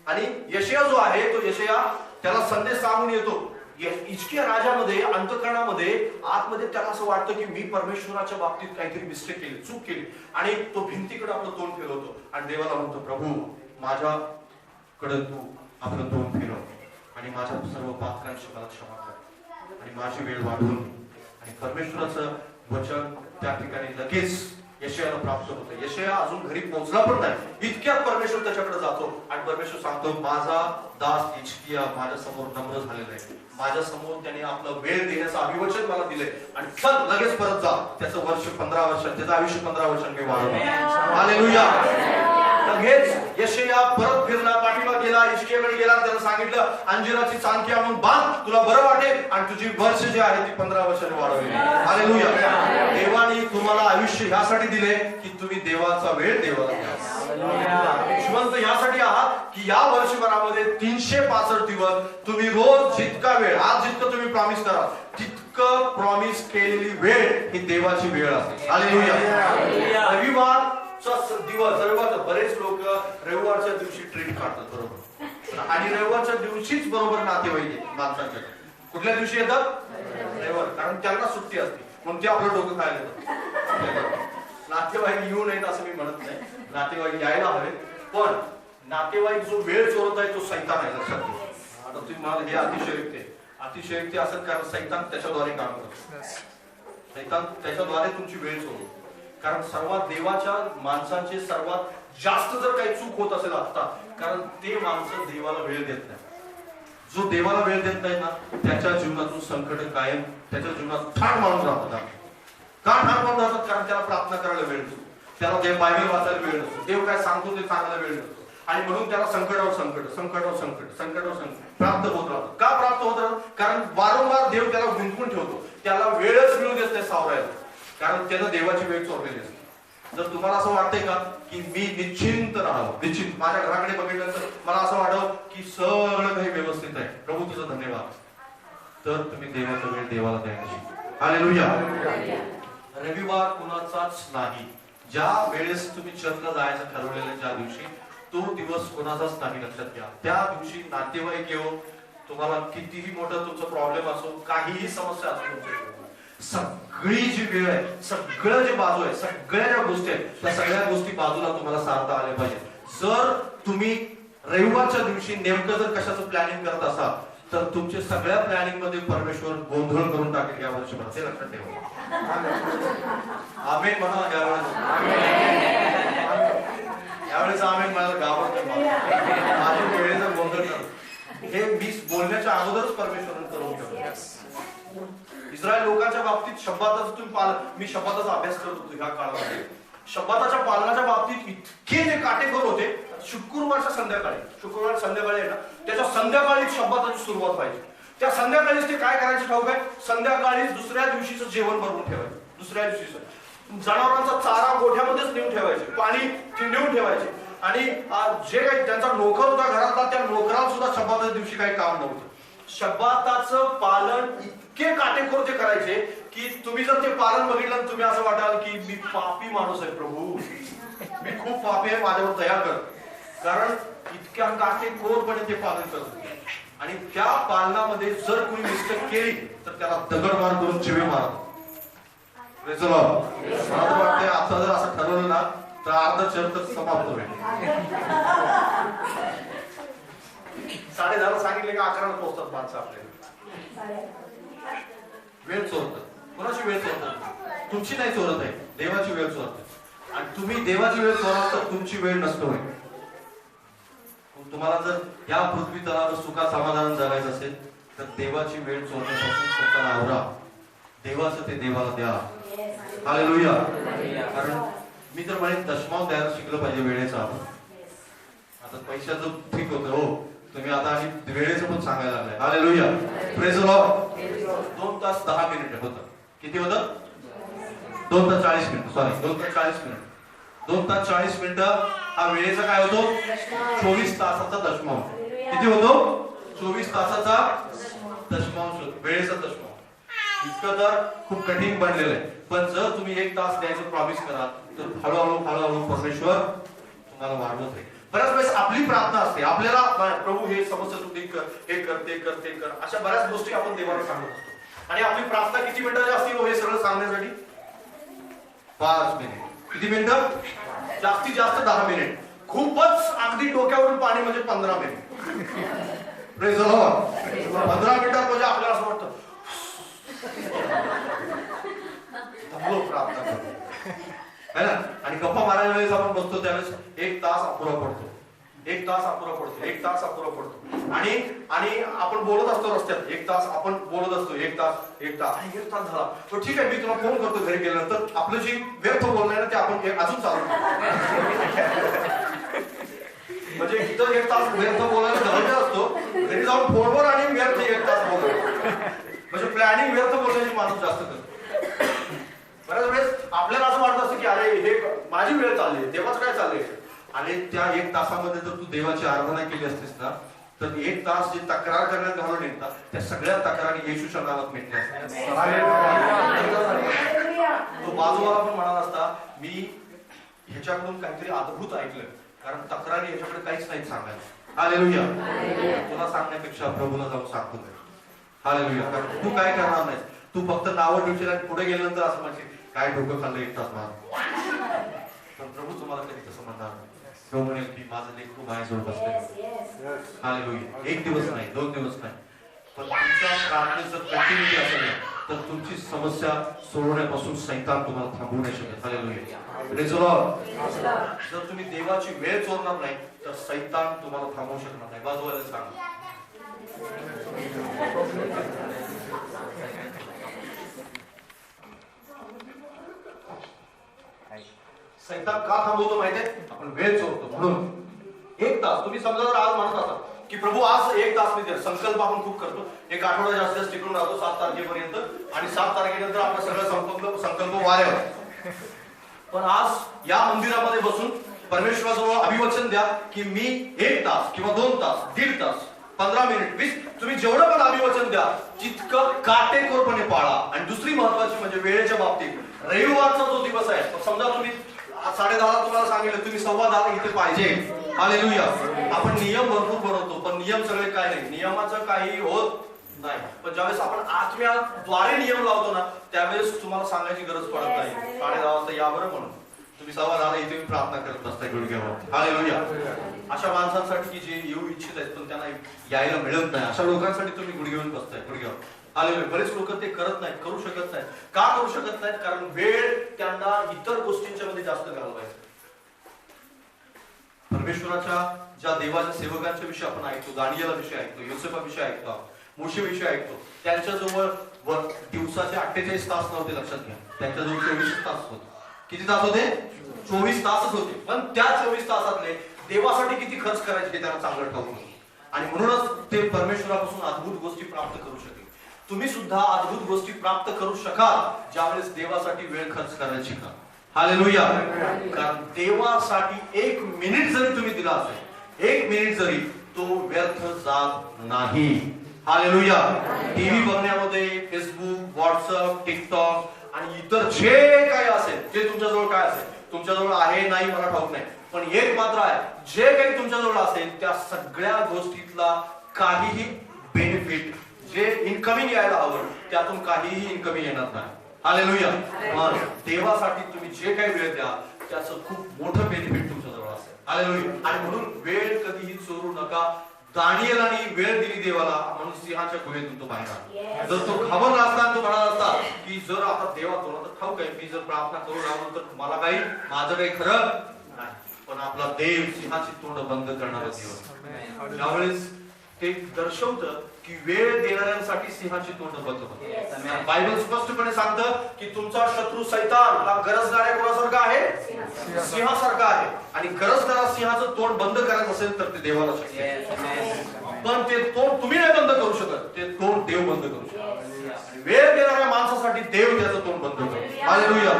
आणि यशया जो आहे तो यशया त्याला संदेश सांगून येतो. हिजकिया राजामध्ये अंतःकरणामध्ये आतमध्ये त्याला असं वाटतं की मी परमेश्वराच्या बाबतीत काहीतरी मिस्टेक केली, चूक केली. आणि तो भिंतीकडे आपलं तोंड फिरवतो आणि देवाला म्हणतो, प्रभू माझ्याकडे तू आपलं तोंड फिरव आणि माझ्या सर्व पात्रांची मला क्षमा कर आणि माझी वेळ वाढवून. आणि परमेश्वराचं वचन त्या ठिकाणी लगेच यशयाला प्राप्त होतं. यशया अजून घरी पोहोचला पण नाही, इतक्यात परमेश्वर त्याच्याकडे जातो आणि परमेश्वर सांगतो, माझा दास हिजकिया माझ्या समोर नम्र झालेला आहे, माझ्या समोर त्याने आपलं वेळ देण्याचं अभिवचन मला दिलंय आणि चल लगेच परत जा. त्याचं वर्ष 15 वर्ष, त्याचं आयुष्य 15 वर्षांनी वाढवलं. हालेलुया. लगेच यशया परत फिरला, पाठीमागे गेला, हिजकियाकडे गेला, त्याला सांगितलं अंजिराची चांदकी आणून बांध, तुला बरं वाटेल आणि तुझी वर्ष जी आहे ती 15 वर्षांनी वाढवली. हालेलुया. देवाने तुम्हाला आयुष्य ह्यासाठी दिले की तुम्ही देवाचा वेळ देवाला द्या. जिवंत यासाठी आहात की या वर्षभरामध्ये 365 दिवस तुम्ही रोज जितका वेळ, आज जितकं तुम्ही प्रॉमिस करा तितकं प्रॉमिस केलेली वेळ ही देवाची वेळ असते. हालेलुया. रविवारचा दिवस, रविवार बरेच लोक रविवारच्या दिवशी ट्रेन काढतात बरोबर, आणि रविवारच्या दिवशीच बरोबर नातेवाईक माणसांच्या कुठल्या दिवशी येतात? रविवार. कारण त्यांना सुट्टी असते म्हणून ते आपलं डोकं खायला येतात. नातेवाईक येऊ नयेत असं मी म्हणत नाही, नातेवाईक यायला हवेत, पण नातेवाईक जो वेळ चोरत आहे तो सैतान आहे. लक्षात घ्या. आता तुम्ही म्हणाल हे अतिशयोक्ती असत, कारण सैतान त्याच्याद्वारे काम करतो. सैतान त्याच्याद्वारे तुमची वेळ चोरतो. कारण सर्वात देवाच्या माणसांचे सर्वात जास्त जर काही चूक होत असेल आता, कारण ते माणसं देवाला वेळ देत नाही. जो देवाला वेळ देत नाही ना, त्याच्या जीवनातून संकट कायम त्याच्या जीवनात ठाण मारून राहतात. का ठाण मारून राहतात? कारण त्याला प्रार्थना करायला वेळ नसतो, त्याला देव बायबल वाचायला वेळ नसतो, देव काय सांगतो ते सांगायला वेळ नसतो, आणि म्हणून त्याला संकटावर संकट, संकटावर संकट, संकटावर संकट प्राप्त होत राहतं. का प्राप्त होत राहतं? कारण वारंवार देव त्याला गुंतवून ठेवतो, त्याला वेळच मिळू देत नाही सावरायला, कारण त्यानं देवाची वेळ चोरलेली असते. जर तुम्हाला असं वाटतंय का की मी निश्चिंत राहावं, निश्चिंत माझ्या घराकडे बघितल्यानंतर मला असं वाटावं की सगळं काही व्यवस्थित आहे, प्रभू तुझं धन्यवाद, तर तुम्ही देवाचा वेळ देवाला द्यायची. हालेलुया. रविवार कुणाचाच नाही. ज्या वेळेस तुम्ही चर्चला जायचं ठरवलेलं ज्या दिवशी, तो दिवस कोणाचाच नाही, लक्षात घ्या. त्या दिवशी नातेवाईक येऊ, तुम्हाला कितीही मोठा तुमचा प्रॉब्लेम असो, काहीही समस्या असो, तुमच्या सगळी जी वेळ आहे, सगळं जे बाजू आहे, सगळ्या ज्या गोष्टी आहेत, त्या सगळ्या गोष्टी बाजूला तुम्हाला सारता आल्या पाहिजे. जर तुम्ही रविवारच्या दिवशी नेमकं जर कशाचं प्लॅनिंग करत असाल, तर तुमच्या सगळ्या प्लॅनिंग मध्ये परमेश्वर गोंधळ करून टाकेल या वर्षभरात, ते लक्षात ठेवा. आमेन म्हणा यावेळेस. यावेळेस आमेन मला गावात माझ्या वेळेचा गोंधळ कर, हे मी बोलण्याच्या अगोदरच परमेश्वराने करून ठेवलं. इस्रायल लोकांच्या बाबतीत शब्दाचा तुम्ही पालन, मी शब्दाचा अभ्यास करत होतो ह्या काळामध्ये. शब्दाच्या पालनाच्या बाबतीत इतके जे काटेकोर होते. शुक्रवारच्या संध्याकाळी आहे ना, त्याच्या संध्याकाळी शब्दाची सुरुवात व्हायची. त्या संध्याकाळीच ते काय करायचे ठाऊक आहे, संध्याकाळी दुसऱ्या दिवशीचं जेवण बनवून ठेवायचं. दुसऱ्या दिवशीचं जनावरांचा चारा गोठ्यामध्येच नेऊन ठेवायचे, पाणी नेऊन ठेवायचे, आणि जे काही त्यांचा नोकर होता घरातला, त्या नोकराला सुद्धा शब्दाच्या दिवशी काही काम नव्हतं. शब्दाचं पालन इतके काटेकोर ते करायचे की तुम्ही जर ते पालन बघितलं, तुम्ही असं वाटाल की मी पापी माणूस आहे, प्रभू मी खूप पापी आहे, माझ्यावर दया कर. कारण इतक्या काटेकोरपणे ते पालन करत. आणि त्या पालनामध्ये जर कोणी मिस्टेक केली तर त्याला दगडमार करून चिवे मारत. मला वाटतंय आता जर असं ठरवलं ना, तर अर्धा चर्च समाप्त होईल. 10:30 सांगितले का 11ला पोहोचतात माणसं आपल्याला. वेळ चोरतात. कोणाची वेळ चोरतात? तुमची नाही चोरत आहे, देवाची वेळ चोरतात. आणि तुम्ही देवाची वेळ चोराल तर तुमची वेळ नष्ट होईल. तुम्हाला जर या पृथ्वी तलावर सुखा समाधान जगायचं असेल तर देवाची वेळ चोरण्यापासून स्वतःला आवरा. देवाचं ते देवाला द्या. हालेलुया. कारण मी तर म्हणेन दशमाव द्यायला शिकलं पाहिजे वेळेचा. आता पैशाचं ठीक होतं हो, तुम्ही आता आणि वेळेचं पण सांगायला लागलाय. हालेलुया. Praise the Lord. 2 तास 10 मिनिट होतं. किती होतं? 2 तास 40 मिनिट. सॉरी, 2 तास 40 मिनिट. 2 तास 40 मिनिटं हा वेळेचा काय होतो? 24 तासाचा दशमांश. किती होतो? 24 तासाचा दशमांश, वेळेचा दशमांश. इतकं तर खूप कठीण बनलेलं आहे. पण जर तुम्ही 1 तास द्यायचं प्रॉमिस कराल तर हळूहळू परमेश्वर तुम्हाला वाढवत आहे. बऱ्याच वेळेस आपली प्रार्थना असते, आपल्याला प्रभू हे समस्या तू हे कर, ते कर, अशा बऱ्याच गोष्टी आपण देवाला सांगत असतो. आणि आपली प्रार्थना किती मिनिटाची असते हे सगळं सांगण्यासाठी? 5 मिनिट. किती मिनिटं? जास्तीत जास्त 10 मिनिट. खूपच अगदी डोक्यावरून पाणी म्हणजे 15 मिनिट. Praise the Lord. 15 मिनिटात म्हणजे आपल्याला असं वाटतं प्रार्थना करतो है ना. आणि गप्पा मारायला वेळेस आपण बसतो त्यावेळेस 1 तास अपुरा पडतो. 1 तास अपुरा पडतो. आणि आपण बोलत असतो रस्त्यात, 1 तास आपण बोलत असतो, 1 तास झाला. तो ठीक आहे, मी तुला फोन करतो घरी गेल्यानंतर. आपलं जे व्यर्थ बोलणं आहे ना ते आपण अजून चालू म्हणजे इथं 1 तास व्यर्थ बोलायला जवळ असतो, घरी जाऊन फोनवर आणि व्यर्थ 1 तास बोलतो. म्हणजे प्लॅनिंग व्यर्थ बोलण्याची माणूस जास्त करतो. बऱ्याच वेळेस आपल्याला असं वाटत असतं की अरे हे माझी वेळ चालली, देवाचं काय चाललंय. आणि त्या 1 तासामध्ये जर तू देवाची आराधना केली असतीस ना, तर 1 तास जी तक्रार करण्यात घालून येतात त्या सगळ्या तक्रारी येशूच्या नावात मिटल्या असतात. तो बाजूवाला पण म्हणाला असता, मी ह्याच्याकडून काहीतरी अद्भुत ऐकलं, कारण तक्रारी ह्याच्याकडे काहीच नाही सांगायला. हालेलुया. तुला सांगण्यापेक्षा प्रभूला जाऊन सांगतो. हालेलुया. कारण तू काय करणार नाहीस, तू फक्त नावं ठेवशील आणि पुढे गेल्यानंतर असं म्हणशील काय डोकं खाल्लं 1 तास माझं. पण प्रभू तुम्हाला कधी तसं म्हणणार नाही. तो म्हणेल की माझं लेक खूप आहे जोड बसले. हालेलुया. 1 दिवस नाही, 2 दिवस नाही, पण तुमच्या प्रार्थनेचं कंटिन्युटी असेल तर तर तुमची समस्या सोडवण्यापासून सैतान तुम्हाला थांबवू नाही शकत. हालेलुया. Praise the Lord. जर तुम्ही देवाची वेळ चोरणार नाही तर सैतान तुम्हाला थांबवू शकणार नाही. बाजूला सांगा. सैतान का थांबवतो माहितीये? आपण वेळ चोरतो म्हणून. 1 तास तुम्ही समजा जर आज म्हणत असाल की प्रभू आज 1 तास मी संकल्प आपण खूप करतो, एक आठवडा जास्त टिकून राहतो 7 तारखेपर्यंत आणि 7 तारखेनंतर आपलं सगळं संकल्प वाऱ्यावर. पण आज या मंदिरामध्ये बसून परमेश्वराजवळ अभिवचन द्या की मी 1 तास किंवा 2 तास, 1.5 तास, 15 मिनिट, 20, तुम्ही जेवढं पण अभिवचन द्या तितकं काटेकोरपणे पाळा. आणि दुसरी महत्वाची म्हणजे वेळेच्या बाबतीत रविवारचा जो दिवस आहे, समजा तुम्ही 10:30 तुम्हाला सांगितलं, तुम्ही 10:15 इथे पाहिजे. हालेलुया. आपण नियम भरपूर बनवतो पण नियम सगळे काय नाही, नियमाचं काही होत नाही. पण ज्यावेळेस आपण आत्म्याद्वारे नियम लावतो ना त्यावेळेस तुम्हाला सांगायची गरज पडत नाही. 10:30 वाजता या बरं म्हणून तुम्ही 10:15 इथे प्रार्थना करत असताय गुडघ्यावर. हालेलुया. अशा माणसांसाठी की जे येऊ इच्छित आहेत पण त्यांना यायला मिळत नाही, अशा लोकांसाठी तुम्ही गुडघ्यावर बसताय गुडघ्यावर. हालेलुया. बरेच लोक ते करत नाहीत, करू शकत नाहीत. का करू शकत नाहीत? कारण वेळ त्यांना इतर गोष्टींच्या मध्ये जास्त घालवायचा. परमेश्वराच्या ज्या देवाच्या सेवकांच्या विषयी आपण ऐकतो, दानियेला विषय ऐकतो, योसेफा विषय ऐकतो, मोशे विषय ऐकतो, त्यांच्याजवळ दिवसाचे 48 तास नव्हते. लक्षात घ्या, त्यांच्याजवळ 24 तास होते. किती तास होते? 24 तासच होते. पण त्या 24 तासातले देवासाठी किती खर्च करायचे ते त्यांना चांगलं ठाऊक होतं. आणि म्हणूनच ते परमेश्वरापासून अद्भुत गोष्टी प्राप्त करू शकले. तुम्ही सुद्धा अद्भुत गोष्टी प्राप्त करू शकाल ज्यावेळेस देवासाठी वेळ खर्च करायला शिका. हालेलुया. कारण देवासाठी 1 मिनिट जरी तुम्ही दिला असेल, 1 मिनिट जरी, तो व्यर्थ जात नाही. हालेलुया. टीव्ही बघण्यामध्ये, फेसबुक, व्हॉट्सअप, टिकटॉक आणि इतर जे काही असेल, जे तुमच्याजवळ काय असेल, तुमच्याजवळ आहे नाही मला ठाऊक नाही, पण एक मात्र आहे, जे काही तुमच्याजवळ असेल त्या सगळ्या गोष्टीतला काहीही बेनिफिट जे इनकमिंग यायला हवं त्यातून काहीही इनकमिंग येणार नाही. हालेलुया. देवासाठी तुम्ही जे काही वेळ द्या त्याचं खूप मोठं बेनिफिट तुमच्याजवळ असेल. हालेलुया. आणि म्हणून वेळ कधीही चोरू नका. दानियेलाने वेळ दिली देवाला म्हणून सिंहाच्या गुहेतून तो बाहेर आला. जर तो घाबरला असता, तो म्हणाला असता की जर आता देवा तुला तर ठाऊक आहे मी जर प्रार्थना करू लागलो तर मला काही माझं काही खरं नाही. पण आपला देव सिंहाची तोंड बंद करणारा देव. त्यावेळेस ते दर्शवतं की वेळ देणाऱ्यांसाठी सिंहाची तोंड बंद होतं. बायबल स्पष्टपणे सांगतं की तुमचा शत्रू सैतान हा गरजणाऱ्या कोणासारखा आहे? सिंहासारखा आहे. आणि गरजणारा सिंहाचं तोंड बंद करायचं असेल तर ते देवाला शक्य आहे. पण ते तोंड तुम्ही नाही बंद करू शकत, ते तोंड देव बंद करू शकतो. वेळ देणाऱ्या माणसासाठी देव त्याचं तोंड बंद करतो. हालेलुया.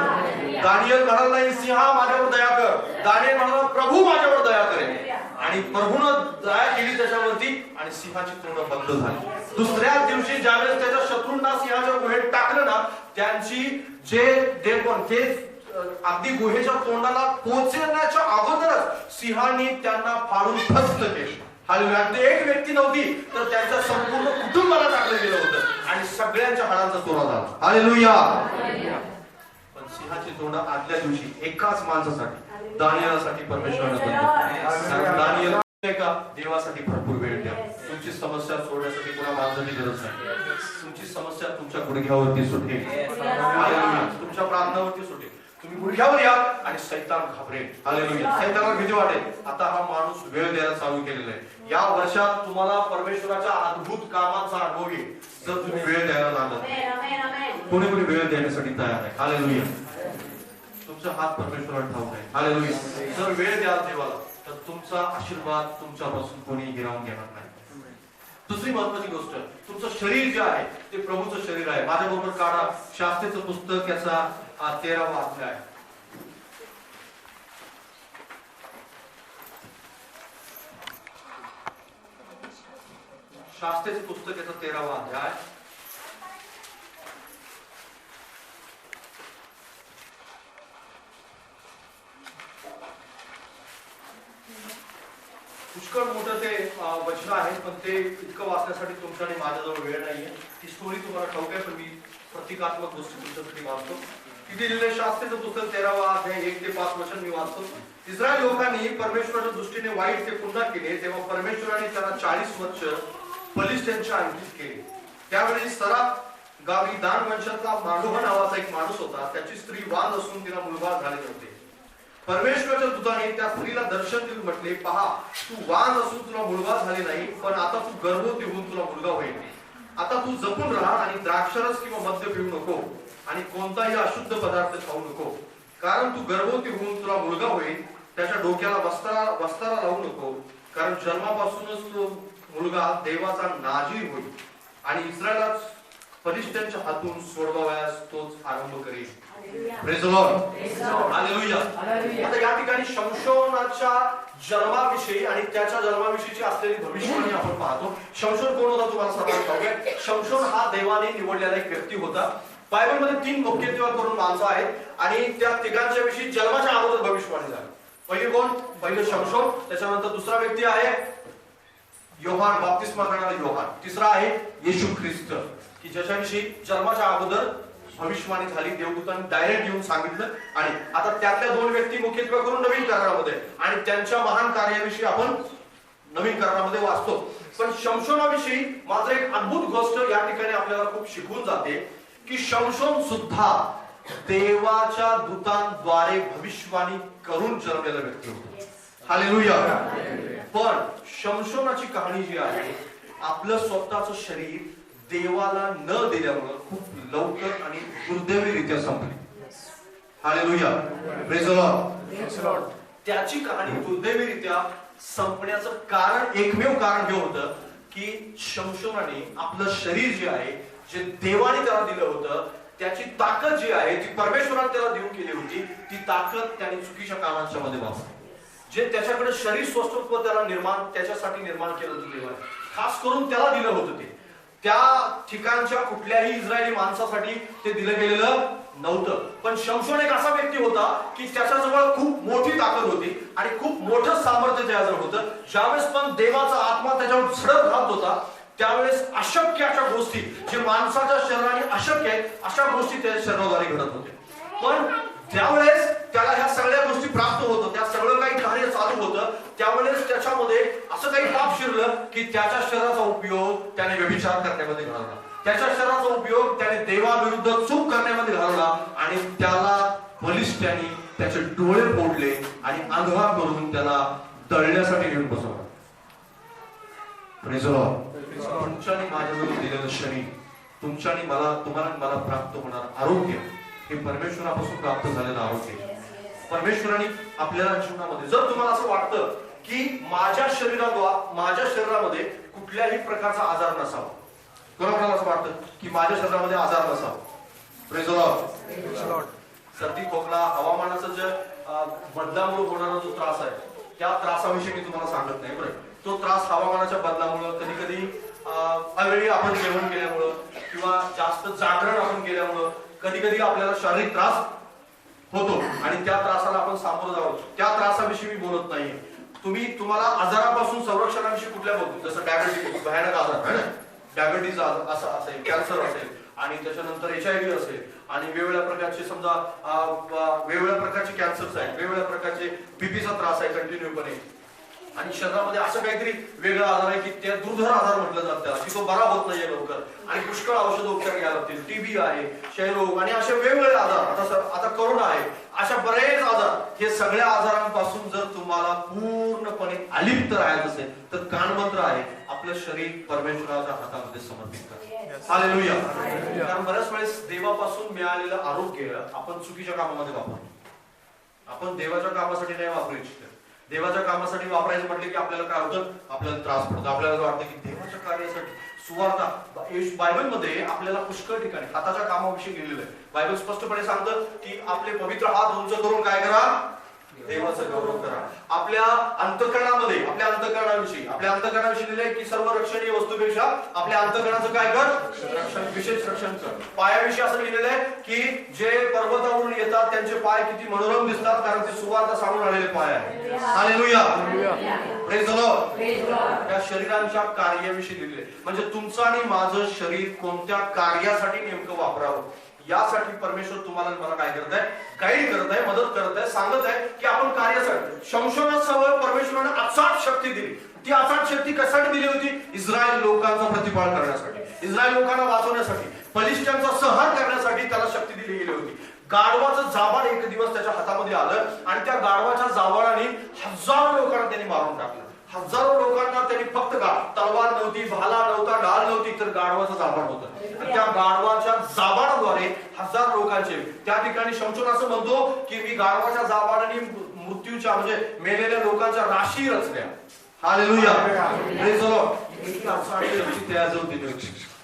दानियल म्हणाला नाही सिंहा माझ्यावर दया कर, दानियल म्हणाला प्रभू माझ्यावर दया करेल. आणि प्रभूनं दया केली त्याच्यावरती आणि सिंहाची तोंड बंद झाली. दुसऱ्या दिवशी ज्यावेळेस त्याच्या शत्रूंना सिंहाच्या गुहेत टाकलं ना, त्यांची जे देवण ते अगदी गुहेच्या तोंडाला पोहोचण्याच्या अगोदरच सिंहाने त्यांना फाडून फस्त केले. हालेलुया. एक व्यक्ती नव्हती तर त्यांच्या संपूर्ण कुटुंबाला टाकलं गेलं होतं आणि सगळ्यांच्या हाडांचा चोरा झाला. हालेलुया. पण सिंहाची तोंड आदल्या दिवशी एकाच माणसासाठी, दानियेलासाठी परमेश्वराने बंद. दानियल का देवासाठी भरपूर वेळ द्या. तुमची समस्या सोडण्यासाठी कोणा माणसाची गरज नाही. तुमची समस्या तुमच्या गुडघ्यावरती सुटेल. तुमच्या प्रार्थनावरती सुटेल. तुम्ही गुडघ्यावर या आणि सैतान घाबरेल. हालेलुया. सैतानाला भीती वाटेल. आता हा माणूस वेळ द्यायला चालू केलेला आहे. या वर्षात तुम्हाला परमेश्वराच्या अद्भुत कामाचा अनुभव येईल जर तुम्ही वेळ द्यायला लागलात. कोणी कोणी वेळ देण्यासाठी तयार आहे? हालेलुया. तुमचा हात परमेश्वराला ठाऊक आहे. हालेलुया. जर वेळ द्याल देवाला तर तुमचा आशीर्वाद तुमच्यापासून कोणी हिरावून घेणार नाही. दुसरी महत्वाची गोष्ट, तुमचं शरीर जे आहे ते प्रभूचं शरीर आहे. माझ्या बरोबर काढा शास्त्रेचं पुस्तक, याचा 13वा अध्याय. शास्त्रेचं पुस्तक याचा 13वा अध्याय. पुष्कळ मोठं ते वचन आहे पण ते इतकं वाचण्यासाठी तुमच्या आणि माझ्याजवळ वेळ नाहीये. ती स्टोरी तुम्हाला ठाऊक आहे पण मी प्रतिकात्मक गोष्टी तुमच्यासाठी वाचतो. तिथे लिहिलेलं शास्त्रेचं पुस्तक 13वा अध्याय 1 ते 5 वचन मी वाचतो. इस्रायल लोकांनी परमेश्वराच्या दृष्टीने वाईट ते पुन्हा केले तेव्हा परमेश्वराने त्यांना 40 वर्ष बलिष्ठांच्या अंकित केले. त्यावेळी सराफ गावी दान वंशातला मानोह नावाचा एक माणूस होता. त्याची स्त्री वांज असून तिला मुलबाळ झाले नव्हते. परमेश्वराच्या दूताने त्या स्त्रीला दर्शन देऊन म्हटले, पहा, तू वांज असून तुला मुलबाळ झाले नाही, पण आता तू गर्भवती होऊन तुला मुलगा होईल. आता तू जपून राहा आणि द्राक्षरस किंवा मद्य पिऊ नको आणि कोणताही अशुद्ध पदार्थ खाऊ नको, कारण तू गर्भवती होऊन तुला मुलगा होईल. त्याच्या डोक्याला वस्तारा लावू नको, कारण जन्मापासूनच तो मुलगा देवाचा नाजीर होईल आणि इस्रायलात फलिस्त्यांच्या हातून सोडवावयास तोच आरंभ करेल. Praise the Lord. हालेलुया. आता या ठिकाणी शमशोनाच्या जन्माविषयी आणि त्याच्या जन्माविषयीची असलेली भविष्यवाणी आपण पाहतो. शमशोन कोण होता तुम्हाला सर्वांना ठाऊक आहे. शमशोन हा देवाने निवडलेला एक व्यक्ती होता. बायबलमध्ये 3 मुख्यत्वे करून माणसं आहेत आणि त्या तिघांच्या विषयी जन्माच्या अगोदर भविष्यवाणी झाली. पहिले कोण? पहिले शमशोन. त्याच्यानंतर दुसरा व्यक्ती आहे योहान, बाप्तिस्मा करणारा योहान. तिसरा आहे येशू ख्रिस्त, की ज्याच्याविषयी जन्माच्या अगोदर भविष्यवाणी झाली. देवदूतांनी डायरेक्ट येऊन सांगितलं. आणि आता त्यातल्या 2 व्यक्ती मुख्यत्वे करून नवीन करारामध्ये आणि त्यांच्या महान कार्याविषयी आपण नवीन करारामध्ये वाचतो. पण शमशोनाविषयी मात्र एक अद्भुत गोष्ट या ठिकाणी आपल्याला खूप शिकवून जाते, की शमशोन सुद्धा देवाच्या दूतांद्वारे भविष्यवाणी करून जन्मलेला व्यक्ती होता. हालेलुया. पण शमशोनाची कहाणी जी आहे, आपलं स्वतःचं शरीर देवाला न दिल्यामुळे खूप लवकर आणि दुर्दैवीरित्या संपली. हालेलुया. Praise the Lord. त्याची कहाणी दुर्दैवीरित्या संपण्याचं कारण, एकमेव कारण हे होतं की शमशोनाने आपलं शरीर जे आहे, जे देवाने त्याला दिलं होतं, त्याची ताकद जी आहे ती परमेश्वराने त्याला देऊन केली होती, ती ताकद त्याने चुकीच्या कामांच्या मध्ये वापरली. जे त्याच्याकडे शरीर स्वस्तत्व त्याच्यासाठी निर्माण केलं होतं देवाने, खास करून त्याला दिलं होतं, ते त्या ठिकाणच्या कुठल्याही इस्रायली माणसासाठी ते दिलं गेलेलं नव्हतं. पण शमशोन एक असा व्यक्ती होता की त्याच्याजवळ खूप मोठी ताकद होती आणि खूप मोठं सामर्थ्य त्याच्याजवळ होतं. ज्यावेळेस पण देवाचा आत्मा त्याच्यावर झडप घालत होता, त्यावेळेस अशक्य अशा गोष्टी, जे माणसाच्या शरीराने अशक्य आहेत, अशा गोष्टी त्या शरीराद्वारे घडत होत्या. पण त्यावेळेस त्याला ह्या सगळ्या गोष्टी प्राप्त होत होत्या, सगळं काही कार्य चालू होतं. त्यावेळेस त्याच्यामध्ये असं काही पाप शिरलं की त्याच्या शरीराचा उपयोग त्याने व्यभिचार करण्यामध्ये घालवला, त्याच्या शरीराचा उपयोग त्याने देवाविरुद्ध चूक करण्यामध्ये घालवला आणि त्याला बलिष्ठ्याने त्याचे डोळे फोडले आणि अंधळा करून त्याला तळण्यासाठी घेऊन बसवला. Praise the Lord. तुमच्याने माझ्याजवळ दिलेलं शरीर, तुम्हाला मला प्राप्त होणार आरोग्य, हे परमेश्वरापासून प्राप्त झालेलं आरोग्य. परमेश्वराने आपल्याला जीवनामध्ये, जर तुम्हाला असं वाटतं की माझ्या शरीरामध्ये कुठल्याही प्रकारचा आजार नसावा, कोणाला असं वाटतं की माझ्या शरीरामध्ये आजार नसावा, प्रेज द लॉर्ड. सर्दी खोकला, हवामानाचा जे बदलामुळे होणारा जो त्रास आहे, त्या त्रासाविषयी मी तुम्हाला सांगत नाही. बरं, तो त्रास हवामानाच्या बदलामुळे, कधी कधी अवेळी आपण जेवण केल्यामुळं किंवा जास्त जागरण आपण केल्यामुळं कधी कधी आपल्याला शारीरिक त्रास होतो आणि त्या त्रासाला आपण सामोरं जाऊ. त्या त्रासाविषयी मी बोलत नाही. तुम्हाला आजारापासून संरक्षणाविषयी कुठल्या बोलतो, जसं डायबिटीज, भयानक आजार आहे ना, डायबिटीज असा असेल, कॅन्सर असेल आणि त्याच्यानंतर HIV असेल आणि वेगवेगळ्या प्रकारचे, समजा वेगवेगळ्या प्रकारचे कॅन्सर्स आहेत, वेगवेगळ्या प्रकारचे बीपीचा त्रास आहे कंटिन्यूपणे, आणि शरीरामध्ये असं काहीतरी वेगळा आजार आहे की त्या दुर्धर आजार म्हटलं जातं त्याला, की तो बरा होत नाहीये लवकर आणि पुष्कळ औषधोपचार घ्यायला लागतील. TB आहे, क्षयरोग आणि असे वेगवेगळे आजार, आता करोना आहे, अशा बरेच आजार. हे सगळ्या आजारांपासून जर तुम्हाला पूर्णपणे अलिप्त राहायचं असेल तर कानमंत्र आहे, आपलं शरीर परमेश्वराच्या हातामध्ये समर्पित करा. हालेलुया. कारण बऱ्याच वेळेस देवापासून मिळालेलं आरोग्य आपण चुकीच्या कामामध्ये वापरतो. आपण देवाच्या कामासाठी नाही वापरू इच्छित. देवाच्या कामासाठी वापरायचं म्हटलं की आपल्याला काय होतं, आपल्याला त्रास पडतो. आपल्याला वाटतं की देवाच्या कार्यासाठी सुवार्ता, बायबलमध्ये आपल्याला पुष्कळ ठिकाणी हाताच्या कामाविषयी लिहिलेलं आहे. बायबल स्पष्टपणे सांगतं की आपले पवित्र हात उंच करून काय करा, देवाचा गौरव करा. आपल्या अंतःकरणामध्ये, आपल्या अंतःकरणाविषयी लिहिलंय की सर्व रक्षणीय वस्तूपेक्षा आपल्या अंतःकरणाचं काय कर, रक्षण, विशेष रक्षण कर. पायाविषयी असं लिहिलेलं आहे की जे पर्वतावरून येतात त्यांचे पाय किती मनोरम दिसतात, कारण ते सुवार्ता सांगून आलेले पाय आहे. हालेलुया. Praise the Lord. त्या शरीरांच्या कार्याविषयी लिहिलेले, म्हणजे तुमचं आणि माझं शरीर कोणत्या कार्यासाठी नेमकं वापरावं यासाठी परमेश्वर तुम्हाला मला काय करत आहे, गाईड करत आहे, मदत करत आहे, सांगत आहे की आपण कार्यासाठी. शमशोनासह परमेश्वराने अचाट शक्ती दिली. ती अचाट शक्ती कशासाठी दिली होती? इस्रायल लोकांचा प्रतिपाळ करण्यासाठी, इस्रायल लोकांना वाचवण्यासाठी. फलिस्त्यांचा संहार करण्यासाठी त्याला शक्ती दिली गेली होती. गाढवाचं जाबाड एक दिवस त्याच्या हातामध्ये आलं आणि त्या गाढवाच्या जाबाडाने हजारो लोकांना त्यांनी मारून टाकलं. हजारो लोकांना त्यांनी फक्त तलवार नव्हती, भाला नव्हता, ढाल नव्हती, तर गाढवाचं जाबाड होतं. आणि त्या गाढवाच्या जाबाडाद्वारे हजार लोकांचे त्या ठिकाणी शमशोन असं म्हणतो की मी गाढवाच्या जाबाडाने मृत्यूच्या म्हणजे मेलेल्या लोकांच्या राशी रचल्या. हालेलुया. Praise the Lord.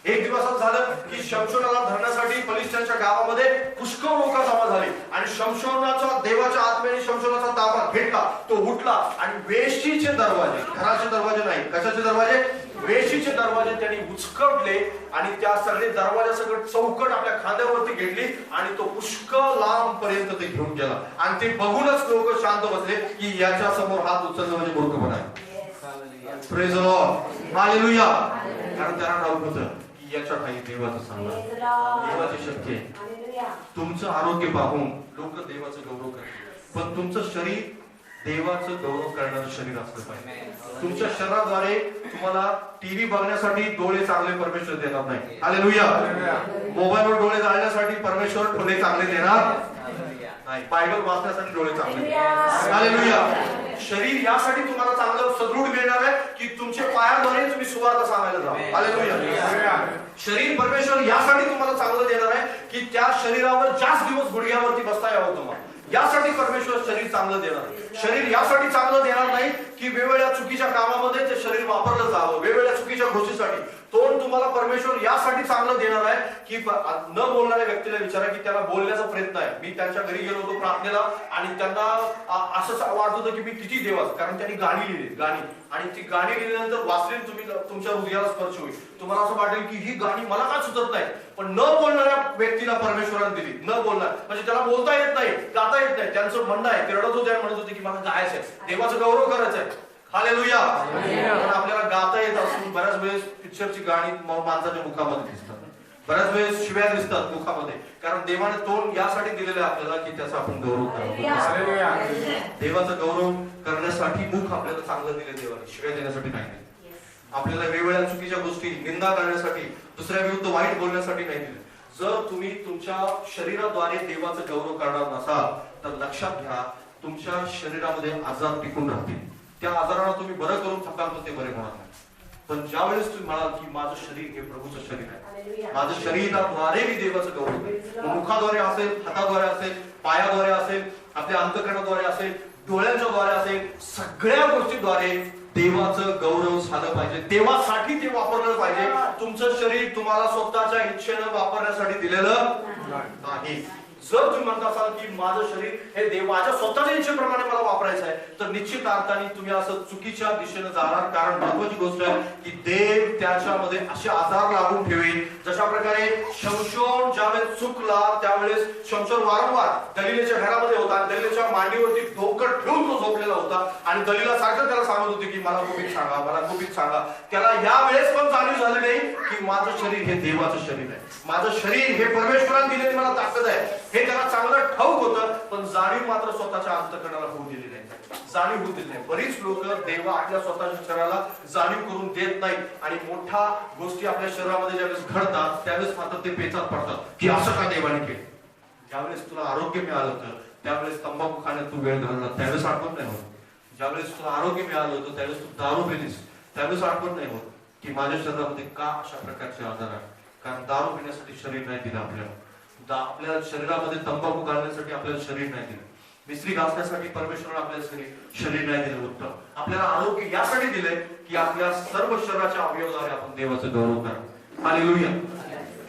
एक दिवस असं झालं की शमशोनाला धरण्यासाठी फलिस्त्यांच्या गावामध्ये पुष्कळ लोक जमा झाली आणि शमशोनाचा देवाच्या आत्म्याने शमशोनाचा ताबा घेतला. तो उठला आणि वेशीचे दरवाजे, घराचे दरवाजे नाही, कशाचे दरवाजे, वेशीचे दरवाजे त्यांनी उचकटले आणि त्या सगळे दरवाजासकट चौकट आपल्या खांद्यावरती घेतली आणि तो पुष्कळ लांब पर्यंत ते घेऊन गेला. आणि ते बघूनच लोक शांत बसले की याच्या समोर हात उचलणं म्हणजे मूर्खपणा आहे. Praise the Lord. हालेलुया. कारण त्यांना ठाऊक होतं याच्या काही देवाचं सांगा, देवाची शक्ती आहे. तुमचं आरोग्य पाहून लोक देवाचं गौरव करतात, पण तुमचं शरीर देवाचं गौरव करणारं शरीर असलं पाहिजे. तुमच्या शरीराद्वारे तुम्हाला टीव्ही बघण्यासाठी डोळे चांगले परमेश्वर देणार नाही. हालेलुया. मोबाईलवर डोळे जाळण्यासाठी परमेश्वर डोळे चांगले देणार नाही. बायबल वाचण्यासाठी डोळे चांगले. हालेलुया. शरीर यासाठी तुम्हाला चांगलं सदृढ मिळणार आहे की तुमच्या पायाद्वारे तुम्ही सुवार्ता सांगायला जा. हालेलुया. शरीर परमेश्वर यासाठी तुम्हाला चांगलं देणार आहे की त्या शरीरावर जास्त दिवस गुडघ्यावरती बसता यावं तुम्हाला. यासाठी परमेश्वर शरीर चांगलं देणार. शरीर यासाठी चांगलं देणार नाही की वेगवेगळ्या चुकीच्या कामामध्ये ते शरीर वापरलं जावं, वेगवेगळ्या चुकीच्या गोष्टीसाठी. तोंड तुम्हाला परमेश्वर यासाठी चांगलं देणार आहे की न बोलणाऱ्या व्यक्तीला विचारा की त्याला बोलण्याचा प्रयत्न आहे. मी त्यांच्या घरी गेलो होतो प्रार्थनेला आणि त्यांना असं वाटत होतं की मी किती देवाच, कारण त्यांनी गाणी लिहिली, गाणी, आणि ती गाणी लिहिल्यानंतर वाचली तुम्ही तुमच्या हृदयाला स्पर्श होईल. तुम्हाला असं वाटेल की ही गाणी मला काय सुचत नाही, पण न बोलणाऱ्या व्यक्तीला परमेश्वराने दिली. न बोलणार म्हणजे त्याला बोलता येत नाही, गाता येत नाही. त्यांचं म्हणणं आहे, ते रडत होते आणि म्हणत होते की मला गायचं आहे, देवाचं गौरव करायचं आहे. हालेलुया. पण आपल्याला गाता येत असून बऱ्याच वेळेस पिक्चरची गाणी माणसाच्या मुखामध्ये दिसतात, बऱ्याच वेळेस शिव्या दिसतात मुखामध्ये, कारण देवाने तोंड यासाठी दिलेलं आहे आपल्याला की त्याचा आपण गौरव करावा. देवाचा गौरव करण्यासाठी मुख आपल्याला चांगलं दिले देवाने, शिव्या देण्यासाठी नाही. आपल्याला वेगवेगळ्या चुकीच्या गोष्टी निंदा करण्यासाठी, दुसऱ्या विरुद्ध वाईट बोलण्यासाठी नाही दिले. जर तुम्ही तुमच्या शरीराद्वारे देवाचं गौरव करणार नसाल तर लक्षात घ्या तुमच्या शरीरामध्ये आजार टिकून राहतील. त्या आजाराला तुम्ही बरं करून थकाल तर ते बरे होणार नाही. पण ज्या वेळेस तुम्ही म्हणाल की माझं शरीर हे प्रभूचं शरीर आहे, माझं शरीराद्वारे मी देवाचं गौरव करेन, मुखाद्वारे असेल, हाताद्वारे असेल, पायाद्वारे असेल, आपल्या अंतकरणाद्वारे असेल, डोळ्यांच्या द्वारे असेल, सगळ्या गोष्टीद्वारे देवाचं गौरव झालं पाहिजे. देवासाठी ते वापरलं पाहिजे. तुमचं शरीर तुम्हाला स्वतःच्या इच्छेनं वापरण्यासाठी दिलेलं नाही. जर तुम्ही म्हणत असाल की माझं शरीर हे देवाच्या स्वतःच्या इच्छेप्रमाणे मला वापरायचं आहे तर निश्चित अर्थाने तुम्ही असं चुकीच्या दिशेने जाणार. कारण महत्वाची गोष्ट आहे की देव त्याच्यामध्ये असे आजार लागून ठेवेल. जशा प्रकारे शमशोन ज्यावेळेस चुकला त्यावेळेस शमशोन वारंवार दलिलेच्या घरामध्ये होता, दलिलेच्या मांडीवरती डोकं ठेवून तो झोपलेला होता आणि दलिला सारखं त्याला सांगत होते की मला गुपित सांगा, मला गुपित सांगा. त्याला या वेळेस पण जाणीव झाली नाही की माझं शरीर हे देवाचं शरीर आहे, माझं शरीर हे परमेश्वराने दिलेली मला ताकद आहे. हे त्याला चांगलं ठाऊक होतं, पण जाणीव मात्र स्वतःच्या अंतःकरणाला होऊ दिली नाही, जाणीव होऊ दिली नाही. बरीच लोक देवा आपल्या स्वतःच्या शरीराला जाणीव करून देत नाही आणि मोठ्या गोष्टी आपल्या शरीरामध्ये ज्यावेळेस घडतात त्यावेळेस मात्र ते पेचात पडतात की असं का देवाने केलं. ज्यावेळेस तुला आरोग्य मिळालं होतं त्यावेळेस तंबाखू खाण्यात तू वेळ घालवला, त्यावेळेस आठवत नाही होत. ज्यावेळेस तुला आरोग्य मिळालं होतं त्यावेळेस तू दारू पिलीस, त्यावेळेस आठवत नाही होत की माझ्या शरीरामध्ये का अशा प्रकारचे आजार आहे. कारण दारू पिण्यासाठी शरीर नाही दिलं आपल्याला, आपल्या शरीरामध्ये तंबाखू घालण्यासाठी आपल्याला शरीर नाही दिलं, मिस्त्री घासण्यासाठी परमेश्वराने आपल्याला शरीर नाही दिलं. उत्तम आपल्याला आरोग्य यासाठी दिले की आपल्या सर्व शरीराच्या अवयवाद्वारे आपण देवाचं गौरव करा. हालेलुया.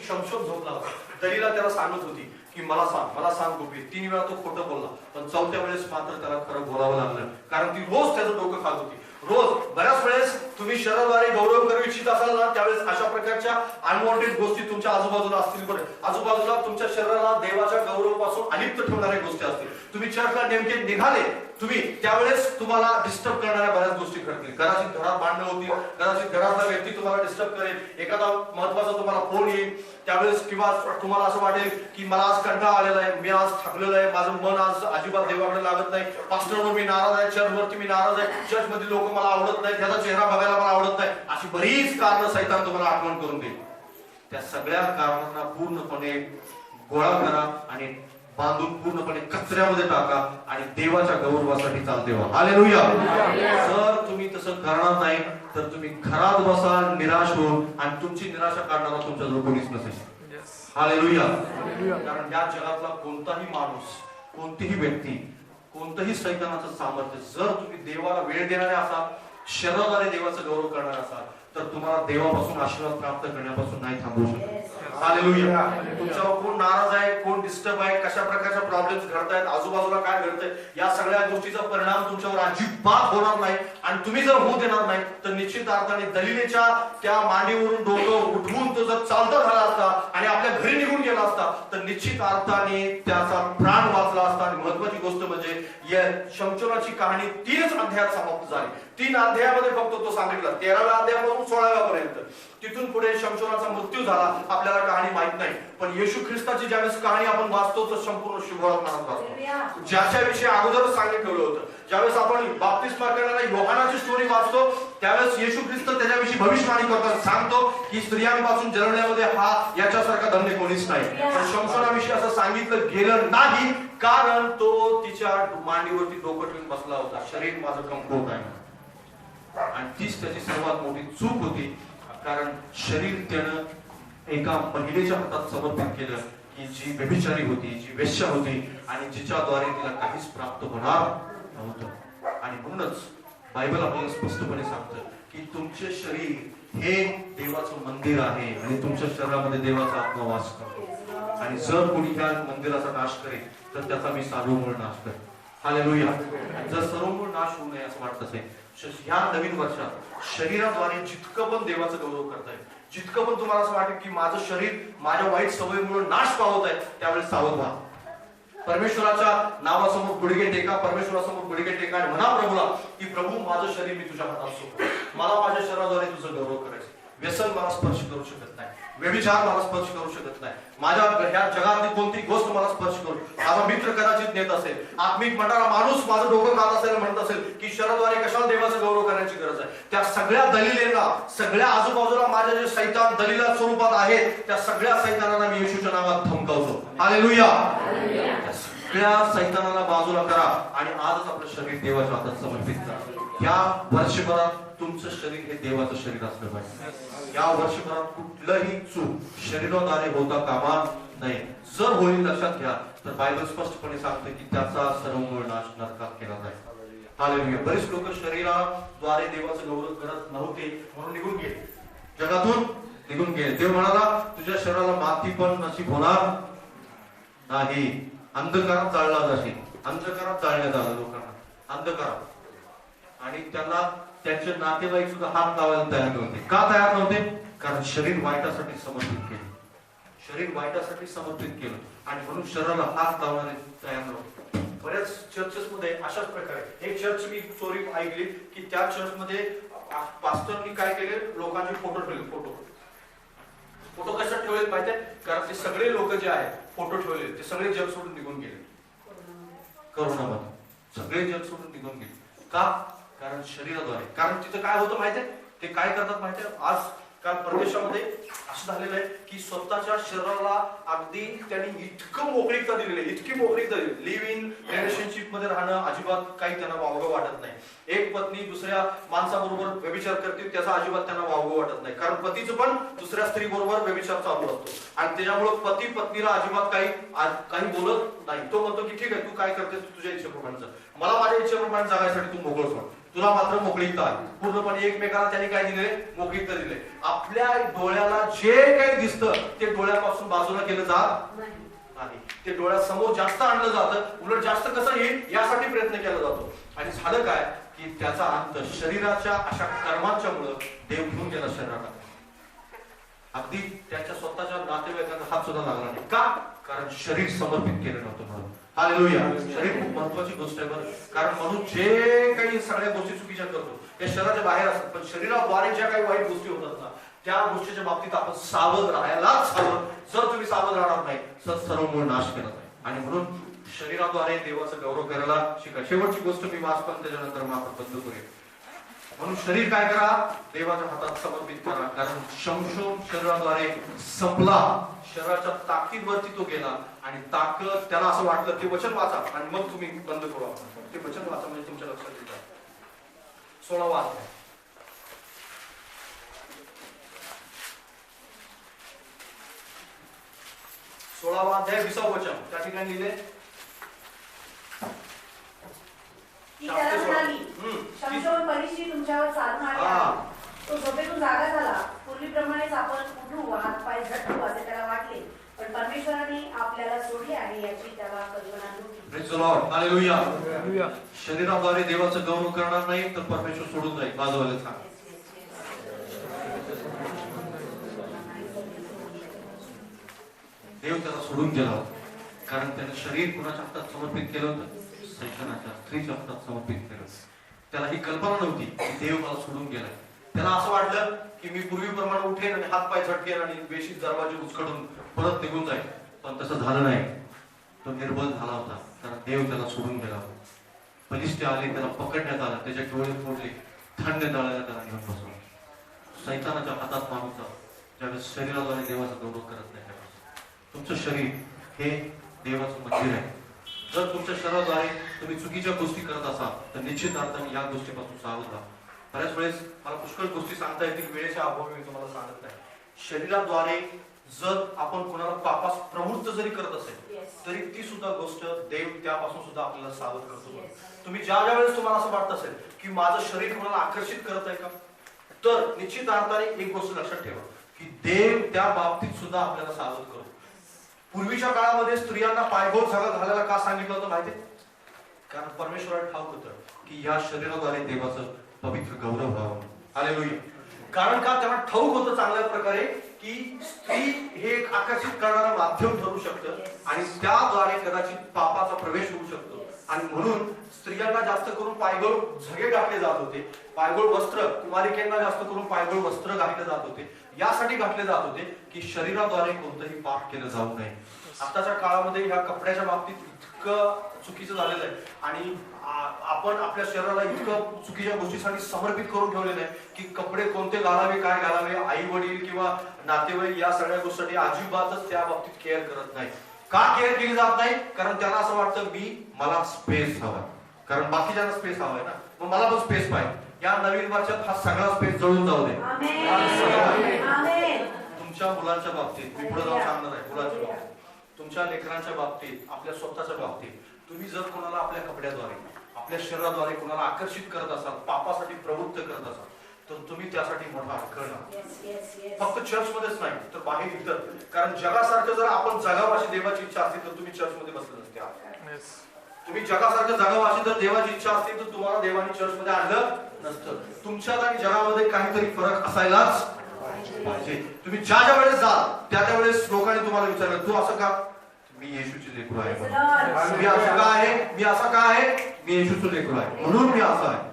शमशोन झोपला होता, दलिला त्याला सांगत होती की मला सांग गुपित. 3 वेळा तो खोटं बोलला, पण 4थ्या वेळेस मात्र त्याला खरं बोलावं लागलं, कारण ती रोज त्याचं डोकं खात होती. रोज बऱ्याच वेळेस तुम्ही शरीराद्वारे गौरव करू इच्छित असाल ना त्यावेळेस अशा प्रकारच्या अनवॉन्टेड गोष्टी तुमच्या आजूबाजूला असतील. बरं, आजूबाजूला तुमच्या शरीराला देवाच्या गौरवापासून अलिप्त ठेवणाऱ्या गोष्टी असतील. तुम्ही चर्चला नेमके निघाले तुम्ही त्यावेळेस तुम्हाला डिस्टर्ब करणाऱ्या बऱ्याच गोष्टी घडतील. कदाचित घरात भांडणं होतील, कदाचित घरातला व्यक्ती तुम्हाला डिस्टर्ब करेल, एखादा महत्वाचा तुम्हाला फोन येईल त्यावेळेस, किंवा तुम्हाला असं वाटेल की मला आज कंटाळा आलेला आहे, मी आज थकलेलो आहे, माझं मन आज अजिबात देवाकडे लागत नाही, पास्टरवर मी नाराज आहे, चर्चवरती मी नाराज आहे, चर्च मध्ये लोक मला आवडत नाही, त्याचा चेहरा बघायला मला आवडत नाही, अशी बरीच कारणं सैतान तुम्हाला आठवण करून देईल. त्या सगळ्या कारणांना पूर्णपणे गोळा करा आणि बांधून पूर्णपणे कचऱ्यामध्ये टाका आणि देवाच्या गौरवासाठी चालते व्हा. हालेलुया. जर तुम्ही तसं करणार नाही तर तुम्ही घरात बसाल निराश होऊन आणि तुमची निराशा काढणारा तुमच्याजवळ कोणीच नसेल. हालेलुया. कारण या जगातला कोणताही माणूस, कोणतीही व्यक्ती, कोणतंही सैतानाचं सामर्थ्य जर तुम्ही देवाला वेळ देणारे असाल, शरीराद्वारे देवाचा गौरव करणारे असाल तर तुम्हाला देवापासून आशीर्वाद प्राप्त करण्यापासून नाही थांबवू शकत. हालेलुया. तुमच्यावर कोण नाराज आहे, कोण डिस्टर्ब आहे, कशा प्रकारच्या प्रॉब्लेम्स घडतायत, आजूबाजूला काय घडतंय, या सगळ्या गोष्टीचा परिणाम तुमच्यावर अजिबात होणार नाही. आणि तुम्ही जर होऊ देणार नाही तर निश्चित अर्थाने दलिलेच्या त्या मांडीवरून डोकं उठवून तो जर चालता झाला असता आणि आपल्या घरी निघून गेला असता तर निश्चित अर्थाने त्याचा प्राण वाचला असता. आणि महत्वाची गोष्ट म्हणजे या शमशोनाची कहाणी 3च अध्यायात समाप्त झाली. 3 अध्यायामध्ये फक्त तो सांगितला, 13व्या अध्यायापासून 16व्या पर्यंत. तिथून पुढे शमशोनाचा मृत्यू झाला, आपल्याला कहाणी माहित नाही. पण येशू ख्रिस्ताची ज्यावेळेस कहाणी आपण वाचतो तर संपूर्ण शुभवर्तमानात वाचतो, ज्याच्याविषयी अगोदरच सांगितलेलं होतं. ज्यावेळेस आपण बाप्तिस्मा करणाऱ्या योहानाची स्टोरी वाचतो त्यावेळेस येशू ख्रिस्त त्याच्याविषयी भविष्यवाणी करतात, सांगतो की स्त्रियांपासून जन्मल्यामध्ये हा याच्यासारखा धन्य कोणीच नाही. पण शमशोनाविषयी असं सांगितलं गेलं नाही कारण तो तिच्या मांडीवरती डोकं ठेवून बसला होता. शरीर माझं कमकुवत आहे आणि तीच त्याची सर्वात मोठी चूक होती. कारण शरीर त्यानं एका महिलेच्या हातात समर्पित केलं की जी व्यभिचारी होती, जी वेश्या होती आणि जिच्याद्वारे तिला काहीच प्राप्त होणार नव्हतं. आणि म्हणूनच बायबल आपल्याला स्पष्टपणे सांगतं की तुमचे शरीर हे देवाचं मंदिर आहे आणि तुमच्या शरीरामध्ये देवाचा आत्मा वास करतो. आणि जर कोणी त्या मंदिराचा नाश करेल तर त्याचा मी सर्वमूळ नाश करेन. हालेलुया. जर सर्वमूळ नाश होऊ नये असं वाटत असेल, ह्या नवीन वर्षात शरीराद्वारे जितकं पण देवाचा गौरव करता येईल, जितकं पण तुम्हाला असं वाटेल की माझं शरीर माझ्या वाईट सवयीमुळे नाश पावत आहे, त्यावेळेस सावध व्हा. परमेश्वराच्या नावासमोर गुडघे टेका, परमेश्वरासमोर गुडघे टेका आणि म्हणा प्रभूला की प्रभू माझं शरीर मी तुझ्या हातात सोडतो, मला माझ्या शरीराद्वारे तुझं गौरव करायचं. व्यसन मला स्पर्श करू शकत नाही, व्यभिचार मला स्पर्श करू शकत नाही, माझ्या ह्या जगातली कोणती गोष्ट मला स्पर्श करू. माझा मित्र कदाचित नेत असेल, आत्मिक म्हणणारा माणूस माझं डोकं खात असेल, म्हणत असेल की शरीराद्वारे कशाला देवाचं गौरव करण्याची गरज आहे. त्या सगळ्या दलिलेला, सगळ्या आजूबाजूला माझ्या जे सैतान दलिला स्वरूपात आहेत त्या सगळ्या सैतानांना मी येशूच्या नावात धमकावतो. हालेलुया. सगळ्या सैतानाला बाजूला करा आणि आजच आपलं शरीर देवाच्या हातात समर्पित करा. या वर्षभरात तुमचं शरीर हे देवाचं शरीर असलं पाहिजे. या वर्षभरात कुठलंही चूक शरीराद्वारे होता कामा नये. जर होईल लक्षात घ्या तर बायबल स्पष्टपणे सांगते की त्याचा सर्वमूळ नाश नरकात केला जाईल. हालेलुया. बरेच लोक शरीराद्वारे देवाचं गौरव करत नव्हते म्हणून निघून गेले, जगातून निघून गेले. देव म्हणाला तुझ्या शरीराला माती पण नशीब होणार नाही, अंधकारात जाळला जाशील. अंधकारात जाळण्यात आलं लोकांना, अंधकारात. आणि त्यांना त्यांचे नातेवाईक सुद्धा हात लावायला तयार नव्हते. का तयार नव्हते? कारण शरीर वाईटासाठी समर्पित केलं, शरीर वाईटासाठी समर्पित केलं आणि म्हणून शरीराला हात लावणारे तयार नव्हते. बऱ्याच चर्चेस मध्ये अशाच प्रकारे एक चर्च मी स्टोरी ऐकली की त्या चर्च मध्ये पास्टरनी काय केले, लोकांचे फोटो ठेवले. फोटो कशात ठेवले माहितीये? कारण ते सगळे लोक जे आहेत फोटो ठेवले ते सगळे जग सोडून निघून गेले. करोनामध्ये सगळे जग सोडून निघून गेले. का? कारण शरीराद्वारे. कारण तिथं काय होतं माहितीये, ते काय करतात माहितीये, आज काल परदेशामध्ये असं झालेलं आहे की स्वतःच्या शरीराला अगदी त्यांनी इतकं मोकळीकता दिलेली आहे, इतकी मोकळीकता दिली. लिव्ह इन रिलेशनशिप मध्ये राहणं अजिबात काही त्यांना वावगं वाटत नाही. एक पत्नी दुसऱ्या माणसाबरोबर व्यभिचार करते त्याचा अजिबात त्यांना वावगं वाटत नाही, कारण पतीचं पण दुसऱ्या स्त्री बरोबर व्यभिचार चालू असतो आणि त्याच्यामुळे पती पत्नीला अजिबात काही बोलत नाही. तो म्हणतो की ठीक आहे तू काय करतेस तुझ्या इच्छेप्रमाणे, मला माझ्या इच्छेप्रमाणे जगायसाठी तू मोकळं सोड, तुला मात्र मोकळीकता आहे. पूर्णपणे एकमेकाला त्यांनी काय दिले, मोकळीकता दिले. आपल्या डोळ्याला जे काही दिसतं ते डोळ्यापासून बाजूला केलं जात नाही, ते डोळ्यासमोर जास्त आणलं जातं. उलट जास्त कसं येईल यासाठी प्रयत्न केला जातो. आणि झालं काय की त्याचा अंत शरीराच्या अशा कर्मांच्या मुळे देव घेऊन गेला शरीराला. अगदी त्याच्या स्वतःच्या नातेवाईकांना हात सुद्धा लागला नाही. का? कारण शरीर समर्पित केलं नव्हतं म्हणून. हालेलुया. शरीर खूप महत्वाची गोष्ट आहे बरं. कारण म्हणून जे काही सगळ्या गोष्टी चुकीच्या करतो त्या शरीराच्या बाहेर असतात, पण शरीराद्वारे ज्या काही वाईट गोष्टी होतात ना त्या गोष्टीच्या बाबतीत आपण सावध राहायलाच हवं. जर तुम्ही सावध राहणार नाही तर सर्वमूळ नाश केला जाईल. आणि म्हणून शरीराद्वारे देवाचा गौरव करायला शिका. शेवटची गोष्ट मी वाचतो त्याच्यानंतर मग आपण बंद करूया. म्हणून शरीर काय करा, देवाच्या हातात समर्पित करा. कारण शमशोन शरीराद्वारे संपला, शरीराच्या ताकदीवरती तो गेला आणि ताकद त्याला असं वाटलं ते वचन वाचा आणि मग तुम्ही बंद करू. ते वचन वाचा म्हणजे तुमच्या लक्षात येईल. 16वा अध्याय 16वा अध्याय 20वा वचन त्या ठिकाणी लिहिले, शमशोन फलिस्ती तुमच्यावर चालून आले. तो झोपेतून जागा झाला. पूर्वीप्रमाणेच आपण उठू, हात पाय झटकू असे त्याला वाटले, पण परमेश्वराने आपल्याला सोडले आणि याची त्याला कल्पना नव्हती. Praise the Lord, hallelujah. शरीराद्वारे देवाचं गौरव करणार नाही तर परमेश्वर सोडून जाईल. बाजूला सांग, देव त्याला सोडून गेला कारण त्याने शरीर कुणाच्या हातात समर्पित केलं होतं, सैतानाच्या, स्त्रीच्या हातात समर्पित केलं. त्याला ही कल्पना नव्हती की देव मला सोडून गेलाय. त्याला असं वाटलं की मी पूर्वीप्रमाणे उठेन आणि हात पाय झटकेन आणि बेशीत दरवाजे उचकडून परत निघून जाईल. पण तसं झालं नाही. तो निर्बल झाला होता कारण देव त्याला सोडून गेला होता. फलिस्ती आले, त्याला पकडण्यात आला, त्याचे डोळे फोडले, धान्य दळायला त्याला घेऊन बसवलं. सैतानाच्या हातात माणूस ज्यावेळेस शरीराद्वारे देवाचा गौरव करत नाही, तुमचं शरीर हे देवाचं मंदिर आहे. जर तुमच्या शरीराद्वारे तुम्ही चुकीच्या गोष्टी करत असाल तर निश्चित अर्थाने या गोष्टीपासून सावध राहा. बऱ्याच वेळेस मला पुष्कळ गोष्टी सांगता येतील, वेळेच्या अभावी मी तुम्हाला सांगत नाही. शरीराद्वारे जर आपण कोणाला पापास प्रवृत्त जरी करत असेल तरी ती सुद्धा गोष्ट देव त्यापासून सुद्धा आपल्याला सावध करतो. तुम्ही ज्या वेळेस तुम्हाला असं वाटत असेल की माझं शरीर कोणाला आकर्षित करत आहे का, तर निश्चित अर्थाने एक गोष्ट लक्षात ठेवा की देव त्या बाबतीत सुद्धा आपल्याला सावध करतो. पूर्वीच्या काळामध्ये स्त्रियांना पायघोट घालायला का सांगितलं होतं माहिती? कारण परमेश्वराला ठाऊक होतं की या शरीराद्वारे देवाचं पवित्र गौरव व्हावं. हालेलुया. कारण का त्यांना ठाऊक होतं चांगल्या प्रकारे की स्त्री हे एक आकर्षित करणारं माध्यम ठरू शकतं आणि त्याद्वारे कदाचित पापाचा प्रवेश होऊ शकतो. आणि म्हणून स्त्रियांना जास्त करून पायगोळ झगे घातले जात होते. पायगोळ वस्त्र, कुमारिकेंना जास्त करून पायगोळ वस्त्र घातले जात होते. यासाठी घातले जात होते की शरीराद्वारे कोणतंही पाप केलं जाऊ नये. आताच्या काळामध्ये ह्या कपड्याच्या बाबतीत इतकं चुकीचं झालेलं आहे आणि आपण आपल्या शरीराला इतकं चुकीच्या गोष्टीसाठी समर्पित करून ठेवलेलं आहे की कपडे कोणते घालावे, काय घालावे, आई वडील किंवा नातेवाईक या सगळ्या गोष्टीसाठी अजिबातच त्या बाबतीत केअर करत नाही. का केअर केली जात नाही? कारण त्यांना असं वाटतं मला स्पेस हवा, कारण बाकीच्यांना स्पेस हवाय ना, मग मला पण स्पेस पाहिजे. या नवीन वर्षात हा सगळा स्पेस जळून जाऊ दे. तुमच्या मुलांच्या बाबतीत मी पुढे जाऊन सांगणार आहे. मुलांच्या बाबतीत, तुमच्या लेकरांच्या बाबतीत, आपल्या स्वतःच्या बाबतीत तुम्ही जर कोणाला आपल्या कपड्याद्वारे, आपल्या शरीराद्वारे कोणाला आकर्षित करत असाल, पापासाठी प्रवृत्त करत असाल तर तुम्ही त्यासाठी मोठा अडखळ. फक्त चर्च मध्येच नाही तर बाहेर इतर. कारण जगासारखं जर आपण जगावं अशी देवाची इच्छा असते तर तुम्ही चर्च मध्ये बसले नसते. तुम्ही जगासारखं जगावं अशी जर देवाची इच्छा असते तर तुम्हाला देवाने चर्च मध्ये आणलं नसतं. तुमच्यात आणि जगामध्ये काहीतरी फरक असायलाच पाहिजे. तुम्ही ज्या ज्या वेळेस जाल त्या त्या वेळेस लोकांनी तुम्हाला विचारलं तू असं का? मी येशूचे लेकरू आहे. मी असं का आहे? मी असा का आहे? मी येशूचं लेकरू आहे म्हणून मी असा आहे.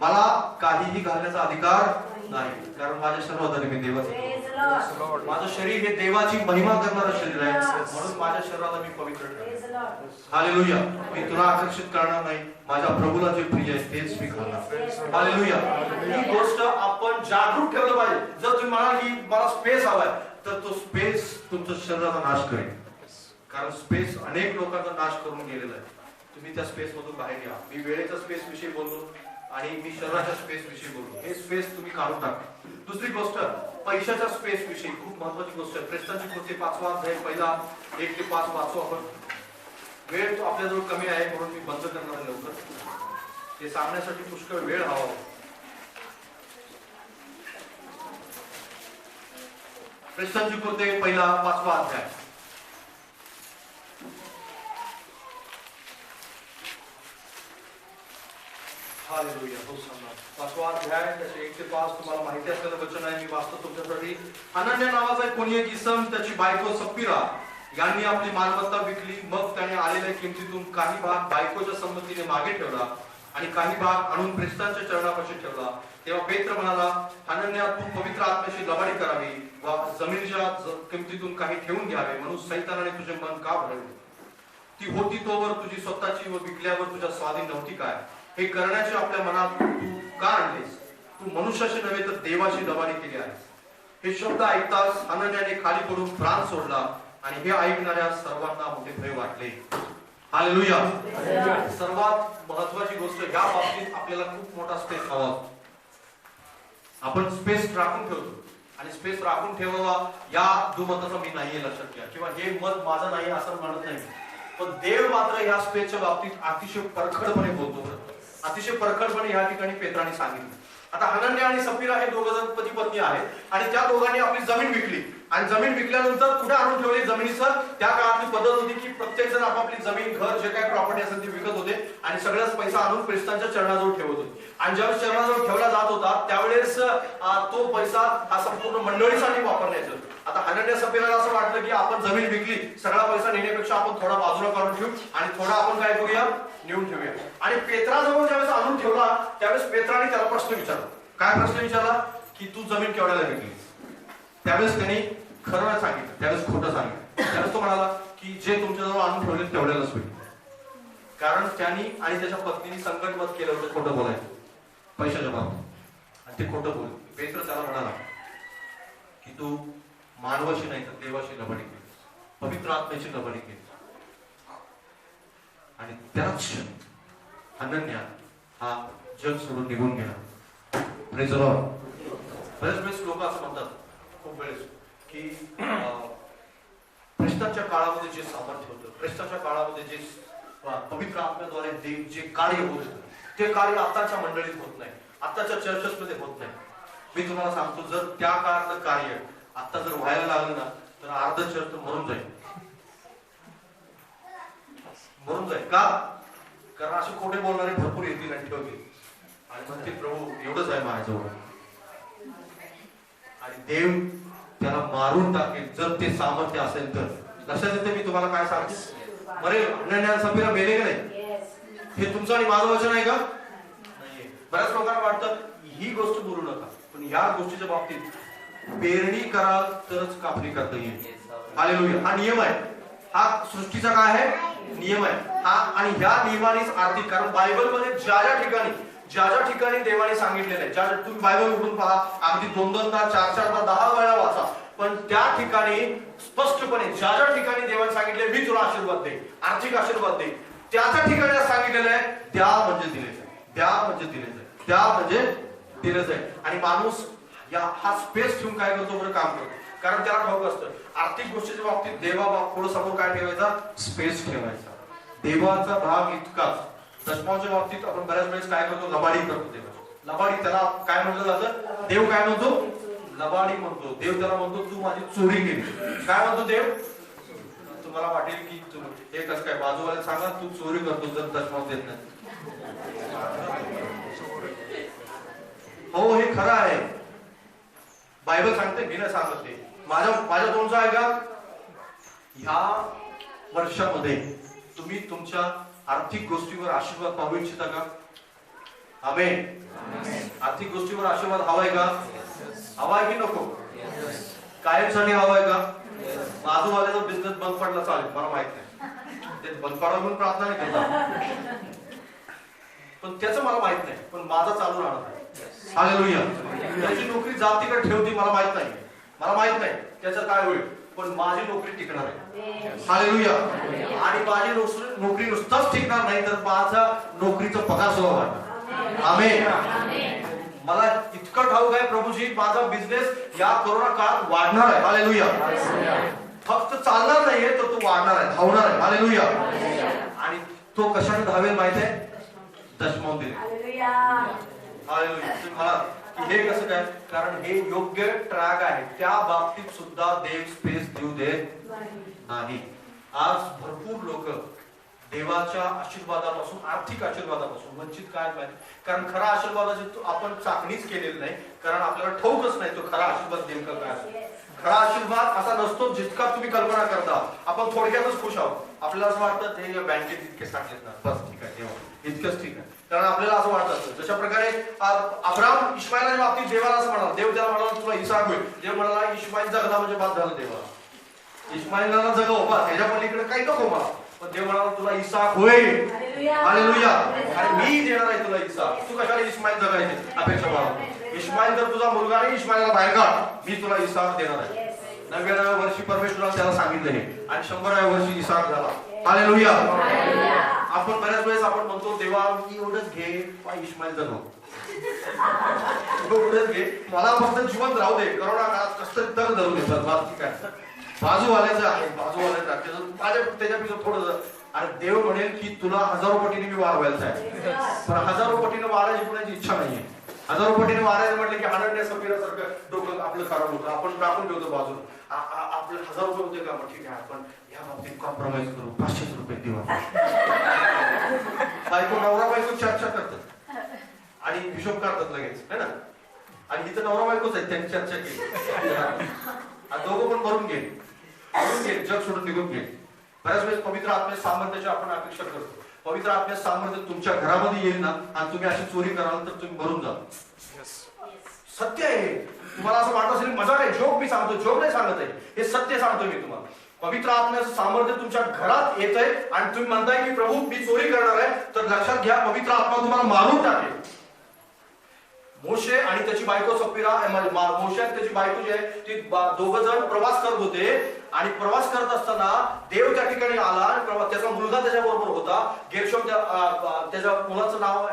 मला काहीही घालण्याचा अधिकार नाही कारण माझ्या शरीराद्वारे मी देवाचं, माझं शरीर हे देवाची महिमा करणारं शरीर आहे म्हणून माझ्या शरीराला मी पवित्र ठेवतो. हालेलुया. मी तुला आकर्षित करणार नाही, माझ्या प्रभूला जे प्रिय आहे तेच मी घालणार. हालेलुया. ही गोष्ट आपण जागरूक ठेवलं पाहिजे. जर तुम्ही म्हणाल की मला स्पेस हवाय तर तो स्पेस तुमच्या शरीराचा नाश करेल. कारण स्पेस अनेक लोकांचा नाश करून गेलेला आहे. तुम्ही त्या स्पेस मधून बाहेर या. मी वेळेच्या स्पेस विषयी बोललो आणि मी शरीराच्या स्पेस विषयी बोललो. हे स्पेस तुम्ही काढून टाका. दुसरी गोष्ट पैशाच्या स्पेस विषयी खूप महत्वाची गोष्ट आहे. प्रेषितांची कृती 5वा अध्याय पहिला 1 ते 5 वाचू आपण. वेळ तो आपल्याजवळ कमी आहे म्हणून मी बंद करणार आहे लवकर. ते सांगण्यासाठी पुष्कळ वेळ हवा. प्रेषितांची कृती पहिला 5वा अध्याय. हालेलुया. हो सांगा. 5वा अध्याय त्याचे 1 ते 5 तुम्हाला माहिती असलेलं वचन आहे. मी वाचतो तुमच्यासाठी. अनन्या नावाचा कोणी एक इसम, त्याची बायको सप्पिरा यांनी आपली मालमत्ता विकली. मग त्याने आलेल्या किमतीतून काही भाग बायकोच्या संमतीने मागे ठेवला आणि काही भाग आणून प्रेषितांच्या चरणापाशी ठेवला. तेव्हा पेत्र म्हणाला, अनन्या तू पवित्र आत्म्याशी लबाडी करावी वा जमिनीच्या किमतीतून काही ठेवून घ्यावे म्हणून सैतानाने तुझे मन का भरवले? ती होती तोवर तुझी स्वतःची व विकल्यावर तुझ्या स्वाधीन नव्हती काय? हे करण्याचे आपल्या मनात तू का आणलेस? तू मनुष्याशी नव्हे तर देवाशी लबाडी केली आहे. हे शब्द ऐकताच हनन्याने खाली पडून प्राण सोडला आणि हे ऐकणाऱ्या सर्वांना मोठे भय वाटले. हालेलुया. सर्वात महत्वाची गोष्ट या बाबतीत आपल्याला खूप मोठा स्पेस हवा. आपण स्पेस राखून ठेवतो आणि स्पेस राखून ठेवावा या दुमताचा मी नाहीये लक्षात घ्या, किंवा हे मत माझं नाही असं म्हणत नाही. पण देव मात्र या स्पेसच्या बाबतीत अतिशय परखडपणे बोलतो. अतिशय परखडपणे या ठिकाणी पेत्राने सांगितलं. आता हनन्या आणि सफीरा हे दोघ जण पती पत्नी आहेत आणि त्या दोघांनी आपली जमीन विकली आणि जमीन विकल्यानंतर कुठे आणून ठेवली जमिनीचं. त्या काळातली पद्धत होती की प्रत्येक जण आपापली जमीन घर जे काही प्रॉपर्टी असेल ती विकत होते आणि सगळ्याच पैसा आणून ख्रिस्तांच्या चरणाजवळ ठेवत होते. आणि ज्यावेळेस चरणाजवळ ठेवला जात होता त्यावेळेस तो पैसा हा संपूर्ण मंडळीसाठी वापरण्याचा. आता हनन्या सफीराला असं वाटलं की आपण जमीन विकली, सगळा पैसा नेण्यापेक्षा आपण थोडा बाजूला काढून ठेवू आणि थोडा आपण काय करूया, नेऊन ठेवूया. आणि पेत्राजवळ ज्यावेळेस आणून ठेवला त्यावेळेस पेत्राने त्याला प्रश्न विचारला. काय प्रश्न विचारला की तू जमीन केवढ्याला विकली. त्यावेळेस त्यांनी खरं सांगितलं, त्यावेळेस खोटं सांगितलं. त्यावेळेस तो म्हणाला की जे तुमच्याजवळ आणून ठेवले तेवढ्यालाच होईल. कारण त्यांनी आणि त्याच्या पत्नीने संकटमत केलं होतं खोटं बोलायचं पैशाच्या बाबतीत आणि ते खोटं बोल. पेत्र त्याला म्हणाला की तू मानवाशी नाही तर देवाशी लबाडी केली, पवित्र आत्म्याची लबाडी केली. आणि त्याच हनन्या हा जग सोडून निघून गेला. Praise the Lord. बरेच वेळेस लोक असं म्हणतात खूप वेळेस की ख्रिस्ताच्या काळामध्ये जे सामर्थ्य होतं, ख्रिस्ताच्या काळामध्ये जे पवित्र आत्म्याद्वारे देव जे कार्य होत होतं ते कार्य आताच्या मंडळीत होत नाही, आताच्या चर्चेसमध्ये होत नाही. मी तुम्हाला सांगतो जर त्या काळातलं कार्य आता जर व्हायला लागलं ना तर अर्ध चर्च मरून जाईल. मरून जाईल का? कारण असे खोटे बोलणारे भरपूर येतील आणि ठेवतील आणि म्हणते प्रभू एवढंच आहे माझ्याजवळ आणि देव त्याला मारून टाकेल जर ते सामर्थ्य असेल तर. लक्षात येते मी तुम्हाला काय सांगते. बरे हनन्या सफीरा मेले का नाही हे तुमचं आणि माझं वचन आहे का? नाहीये. बऱ्याच लोकांना वाटतं ही गोष्ट बोलू नका, पण या गोष्टीच्या बाबतीत पेरणी कराल तरच कापणी करता येईल. हालेलुया. हा नियम आहे, हा सृष्टीचा काय आहे नियम आहे हा. आणि ह्या नियमानेच आर्थिक, कारण बायबलमध्ये ज्या ज्या ठिकाणी देवाने सांगितलेलं आहे, ज्या तुम्ही बायबल उघडून पहा, अगदी 2-2दा 4-4दा 10 वेळा वाचा, पण त्या ठिकाणी स्पष्टपणे ज्या ज्या ठिकाणी देवाने सांगितले मी तुला आशीर्वाद दे, आर्थिक आशीर्वाद दे, त्या ठिकाणी सांगितलेलं आहे द्या म्हणजे दिले जाईल, द्या म्हणजे दिले जाईल, द्या म्हणजे दिले जाईल. आणि माणूस हा स्पेस ठेवून काय करतो बरं काम करतो, कारण त्याला ठाऊक असतं आर्थिक गोष्टीच्या बाबतीत देवा पुढे समोर काय ठेवायचा, स्पेस ठेवायचा. देवाचा भाग इतकाच. दशमांच्या बाबतीत आपण बऱ्याच वेळेस काय करतो, लबाडी करतो. देवाची लबाडी त्याला काय म्हटलं जातं, देव काय म्हणतो, लबाडी म्हणतो. देव त्याला म्हणतो तू माझी चोरी केली. काय म्हणतो देव, तुम्हाला वाटेल की हे कसं काय, बाजूवाल्याला सांगा तू चोरी करतो जर दशमांश देत नाही. हो हे खरं आहे, बायबल सांगते, मी नाही सांगत ते. माझ्या तोंडचं आहे का. ह्या वर्षामध्ये तुम्ही तुमच्या आर्थिक गोष्टीवर आशीर्वाद पाहू इच्छिता का? आमेन. आर्थिक गोष्टीवर आशीर्वाद हवाय का? हवाय की नको? कायमसाठी हवाय का? बाजूवाल्याचा बिझनेस बंद पडला चालेल, मला माहित नाही, ते बंद पडावं म्हणून प्रार्थना नाही करता, पण त्याचं मला माहित नाही, पण माझा चालू राहणार आहे. हालेलुया. त्याची नोकरी जातीकडे ठेवती मला माहित नाही त्याचं काय होईल, पण माझी नोकरी टिकणार आहे. हालेलुया. आणि माझी नोकरी नुसताच टिकणार नाही तर माझा नोकरीचा पगार सुद्धा वाढणार. आमेन. मला इतकं ठाऊक आहे प्रभूजी, माझा बिझनेस या कोरोना काळात वाढणार आहे. हालेलुया. फक्त चालणार नाहीये तर तो वाढणार आहे, धावणार आहे. हालेलुया. आणि तो कशाने धावेल माहित आहे, दशमांश दिले. हालेलुया. तुम्ही म्हणा की हे कसं काय, कारण हे योग्य ट्रॅक आहे, त्या बाबतीत सुद्धा देव स्पेस देऊ देत नाही. आज भरपूर लोक देवाच्या आशीर्वादापासून, आर्थिक आशीर्वादापासून वंचित काय पाहिजे, कारण खरा आशीर्वादाची आपण चाचणीच केलेली नाही, कारण आपल्याला ठाऊकच नाही तो खरा आशीर्वाद नेमका काय. खरा आशीर्वाद असा नसतो जितका तुम्ही कल्पना करता. आपण थोडक्यातच खुश आहोत, आपल्याला असं वाटतं ते बँकेत इतके साठलेत ना, बस ठीक आहे, इतकंच ठीक आहे, कारण आपल्याला असं वाटत असतं. जशा प्रकारे अब्राम इश्माईलच्या बाबतीत देवाला असं म्हणाला, देव त्याला म्हणाला तुला इसाक होईल. देव म्हणाला इश्माईल जगला म्हणजे बाद झालं. देवाला इश्माईलला जगव बस, ह्याच्या पलीकडे काही नको मला, पण देव म्हणाला तुला इसाक होईल. हालेलुया. आणि मी देणार आहे तुला इसाक. तू कशाला इस्माईल जगायची अपेक्षा बाळगतो. इस्माईल जर तुझा मुलगा नाही, इस्माईलला बाहेर काढ, मी तुला इसाक देणार आहे. 99व्या वर्षी परमेश्वराने त्याला सांगितलं हे, आणि 100व्या वर्षी इसाक झाला. हालेलुया. आपण बऱ्याच वेळेस आपण म्हणतो देवा मी एवढंच घे, इस्माईल जन्म एवढंच घे, मला फक्त जिवंत राहू दे. करोना काळात कसं तरी तर धरून येतात. बाकी काय बाजूवाल्याचं आहे, बाजूवाल्याचं माझ्या त्याच्यापेक्षा थोडं. अरे देव म्हणेल की तुला 1000 पटीने मी वाढवायचं आहे, पण 1000 पटीने वाढायची कुणाची इच्छा नाहीये. 1000 पटीने वाढायचं म्हटलं की हाडण्या सफिरासारखं डोकं आपलं खराब होतं, आपण टाकून ठेवतो बाजूला. आपले 1000 रुपये होते का, ठीक आहे आपण या बाबतीत कॉम्प्रोमाइज करू, 500 रुपये देऊ. बायको नवरा बायको चर्चा करतात आणि हिशोब करतात लगेच, है ना. आणि इथं नवरा बायकोच आहे, त्यांनी चर्चा केली, दोघं पण भरून घे, जग सोडून निघून घे. बऱ्याच वेळेस पवित्र आत्म्याच्या सामर्थ्याची आपण अपेक्षा करतो. पवित्र आत्म्याचं सामर्थ्य तुमच्या घरामध्ये येईल ना, आणि तुम्ही अशी चोरी कराल तर तुम्ही भरून जाल. सत्य आहे. तुम्हाला असं वाटत असेल मजा आहे, जोक मी सांगतो, जोक नाही सांगत आहे, हे सत्य सांगतो मी तुम्हाला. पवित्र आत्म्याचं सामर्थ्य तुमच्या घरात येत आहे आणि तुम्ही म्हणताय की प्रभू मी चोरी करणार आहे, तर लक्षात घ्या पवित्र आत्मा तुम्हाला मारून टाकेल. मोशे आणि त्याची बायको सफिरा, मोशे आणि त्याची बायको जी आहे ती दोघं जण प्रवास करत होते, आणि प्रवास करत असताना देव त्या ठिकाणी आला, आणि त्याचा मुलगा त्याच्याबरोबर होता. गेर्शोम त्याच्या मुलाचं नाव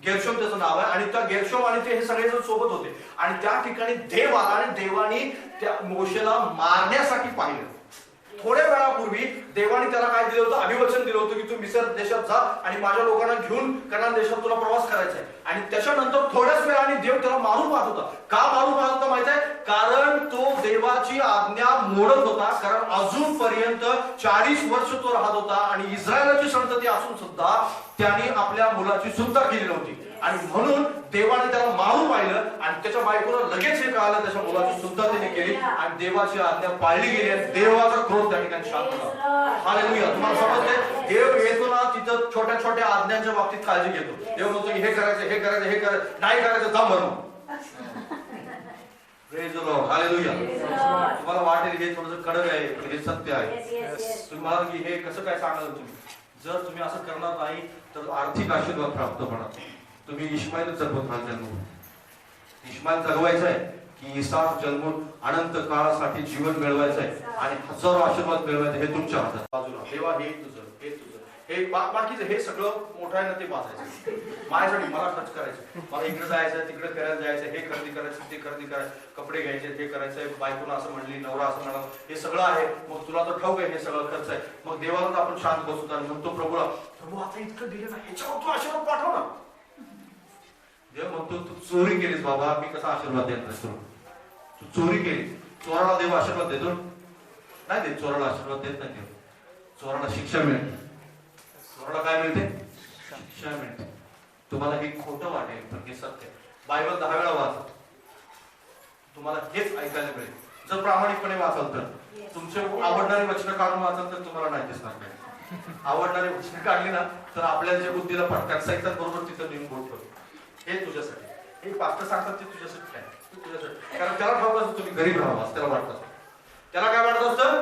गेर्शोम त्याचं नाव आहे, आणि त्या गेर्शोम आणि ते हे सगळेजण सोबत होते. आणि त्या ठिकाणी देव आला आणि देवानी त्या मोशेला मारण्यासाठी पाहिलं. थोड्या वेळापूर्वी देवाने त्याला काय दिलं होतं, अभिवचन दिलं होतं की तू मिसर देशात जा आणि माझ्या लोकांना घेऊन कनान देशात तुला प्रवास करायचा आहे. आणि त्याच्यानंतर थोड्याच वेळाने देव त्याला मारून पाहत होता. का मारून पाहत होता माहित आहे? कारण तो देवाची आज्ञा मोडत होता. कारण अजूनपर्यंत 40 वर्ष तो राहत होता आणि इस्रायलाची संतती असून सुद्धा त्यांनी आपल्या मुलाची सुद्धा केली नव्हती. आणि म्हणून देवाने त्याला मारून पाहिलं, आणि त्याच्या बायकोला लगेच हे कळालं, त्याच्या मुलाची सुद्धा त्याने केली, आणि देवाची आज्ञा पाळली गेली, आणि देवाचा क्रोध त्या ठिकाणी शांत झाला. हालेलुया. तुम्हाला समजतंय? देव येतो ना तिथं छोट्या छोट्या आज्ञांच्या बाबतीत काळजी घेतो. देव म्हणतो की हे करायचं, हे करायचं, हे करायचं, नाही करायचं जा मरून. Praise the Lord. हालेलुया. तुम्हाला वाटेल हे थोडंसं कडक आहे, हे सत्य आहे. तुम्ही म्हणाल की हे कसं काय सांगाल तुम्ही? जर तुम्ही असं करणार नाही तर आर्थिक आशीर्वाद प्राप्त होणार. तुम्ही इस्माईल जगवत हा जन्म, इस्माईल जगवायचा आहे की इसाक जन्मून अनंत काळासाठी जीवन मिळवायचं आहे आणि हजारो आशीर्वाद मिळवायचे, हे तुमच्या हातात. बाजूला देवा हे तुझं, हे तुझं, हे बाकीचं हे सगळं मोठं आहे ना, ते वाचायचं माझ्यासाठी, मला खर्च करायचं, मला इकडे जायचं, तिकडे करायला जायचं, हे खरेदी करायचं, ते खरेदी करायचं, कपडे घ्यायचे, हे करायचंय, बायकोला असं म्हणली, नवरा असं म्हणाला, हे सगळं आहे. मग तुला तर ठाऊक आहे हे सगळं खर्च आहे. मग देवाला आपण शांत बसतो आणि म्हणतो प्रभूला, प्रभू आता इतकं दिलं ना, ह्याच्यावर तू आशीर्वाद पाठव ना. देव म्हणतो तू चोरी केलीस बाबा, मी कसा आशीर्वाद देत नाही. तू चोरी केली. चोराला देव आशीर्वाद देतो नाही देत, चोराला आशीर्वाद देत नाही देव. चोराला शिक्षा मिळते. चोराला काय मिळते? शिक्षा मिळते. तुम्हाला हे खोटं वाटेल पण हे सत्य. बायबल 10 वेळा वाचा, तुम्हाला हेच ऐकायला मिळेल. जर प्रामाणिकपणे वाचाल तर, तुमचे आवडणारी वचनं काढून वाचाल तर तुम्हाला नाही दिसणार काय. आवडणारी वचनं काढली ना तर आपल्या जे बुद्धीला पटकन सैतान बरोबर तिथं नेऊन बोट ठेवतो. हे तुझ्यासाठी, हे पास्टर सांगतात ते तुझ्यासाठी काय, तुझ्यासाठी. कारण त्याला ठाऊक असतं तुम्ही गरीब राहावं, त्याला वाटत असतं. त्याला काय वाटत असतं?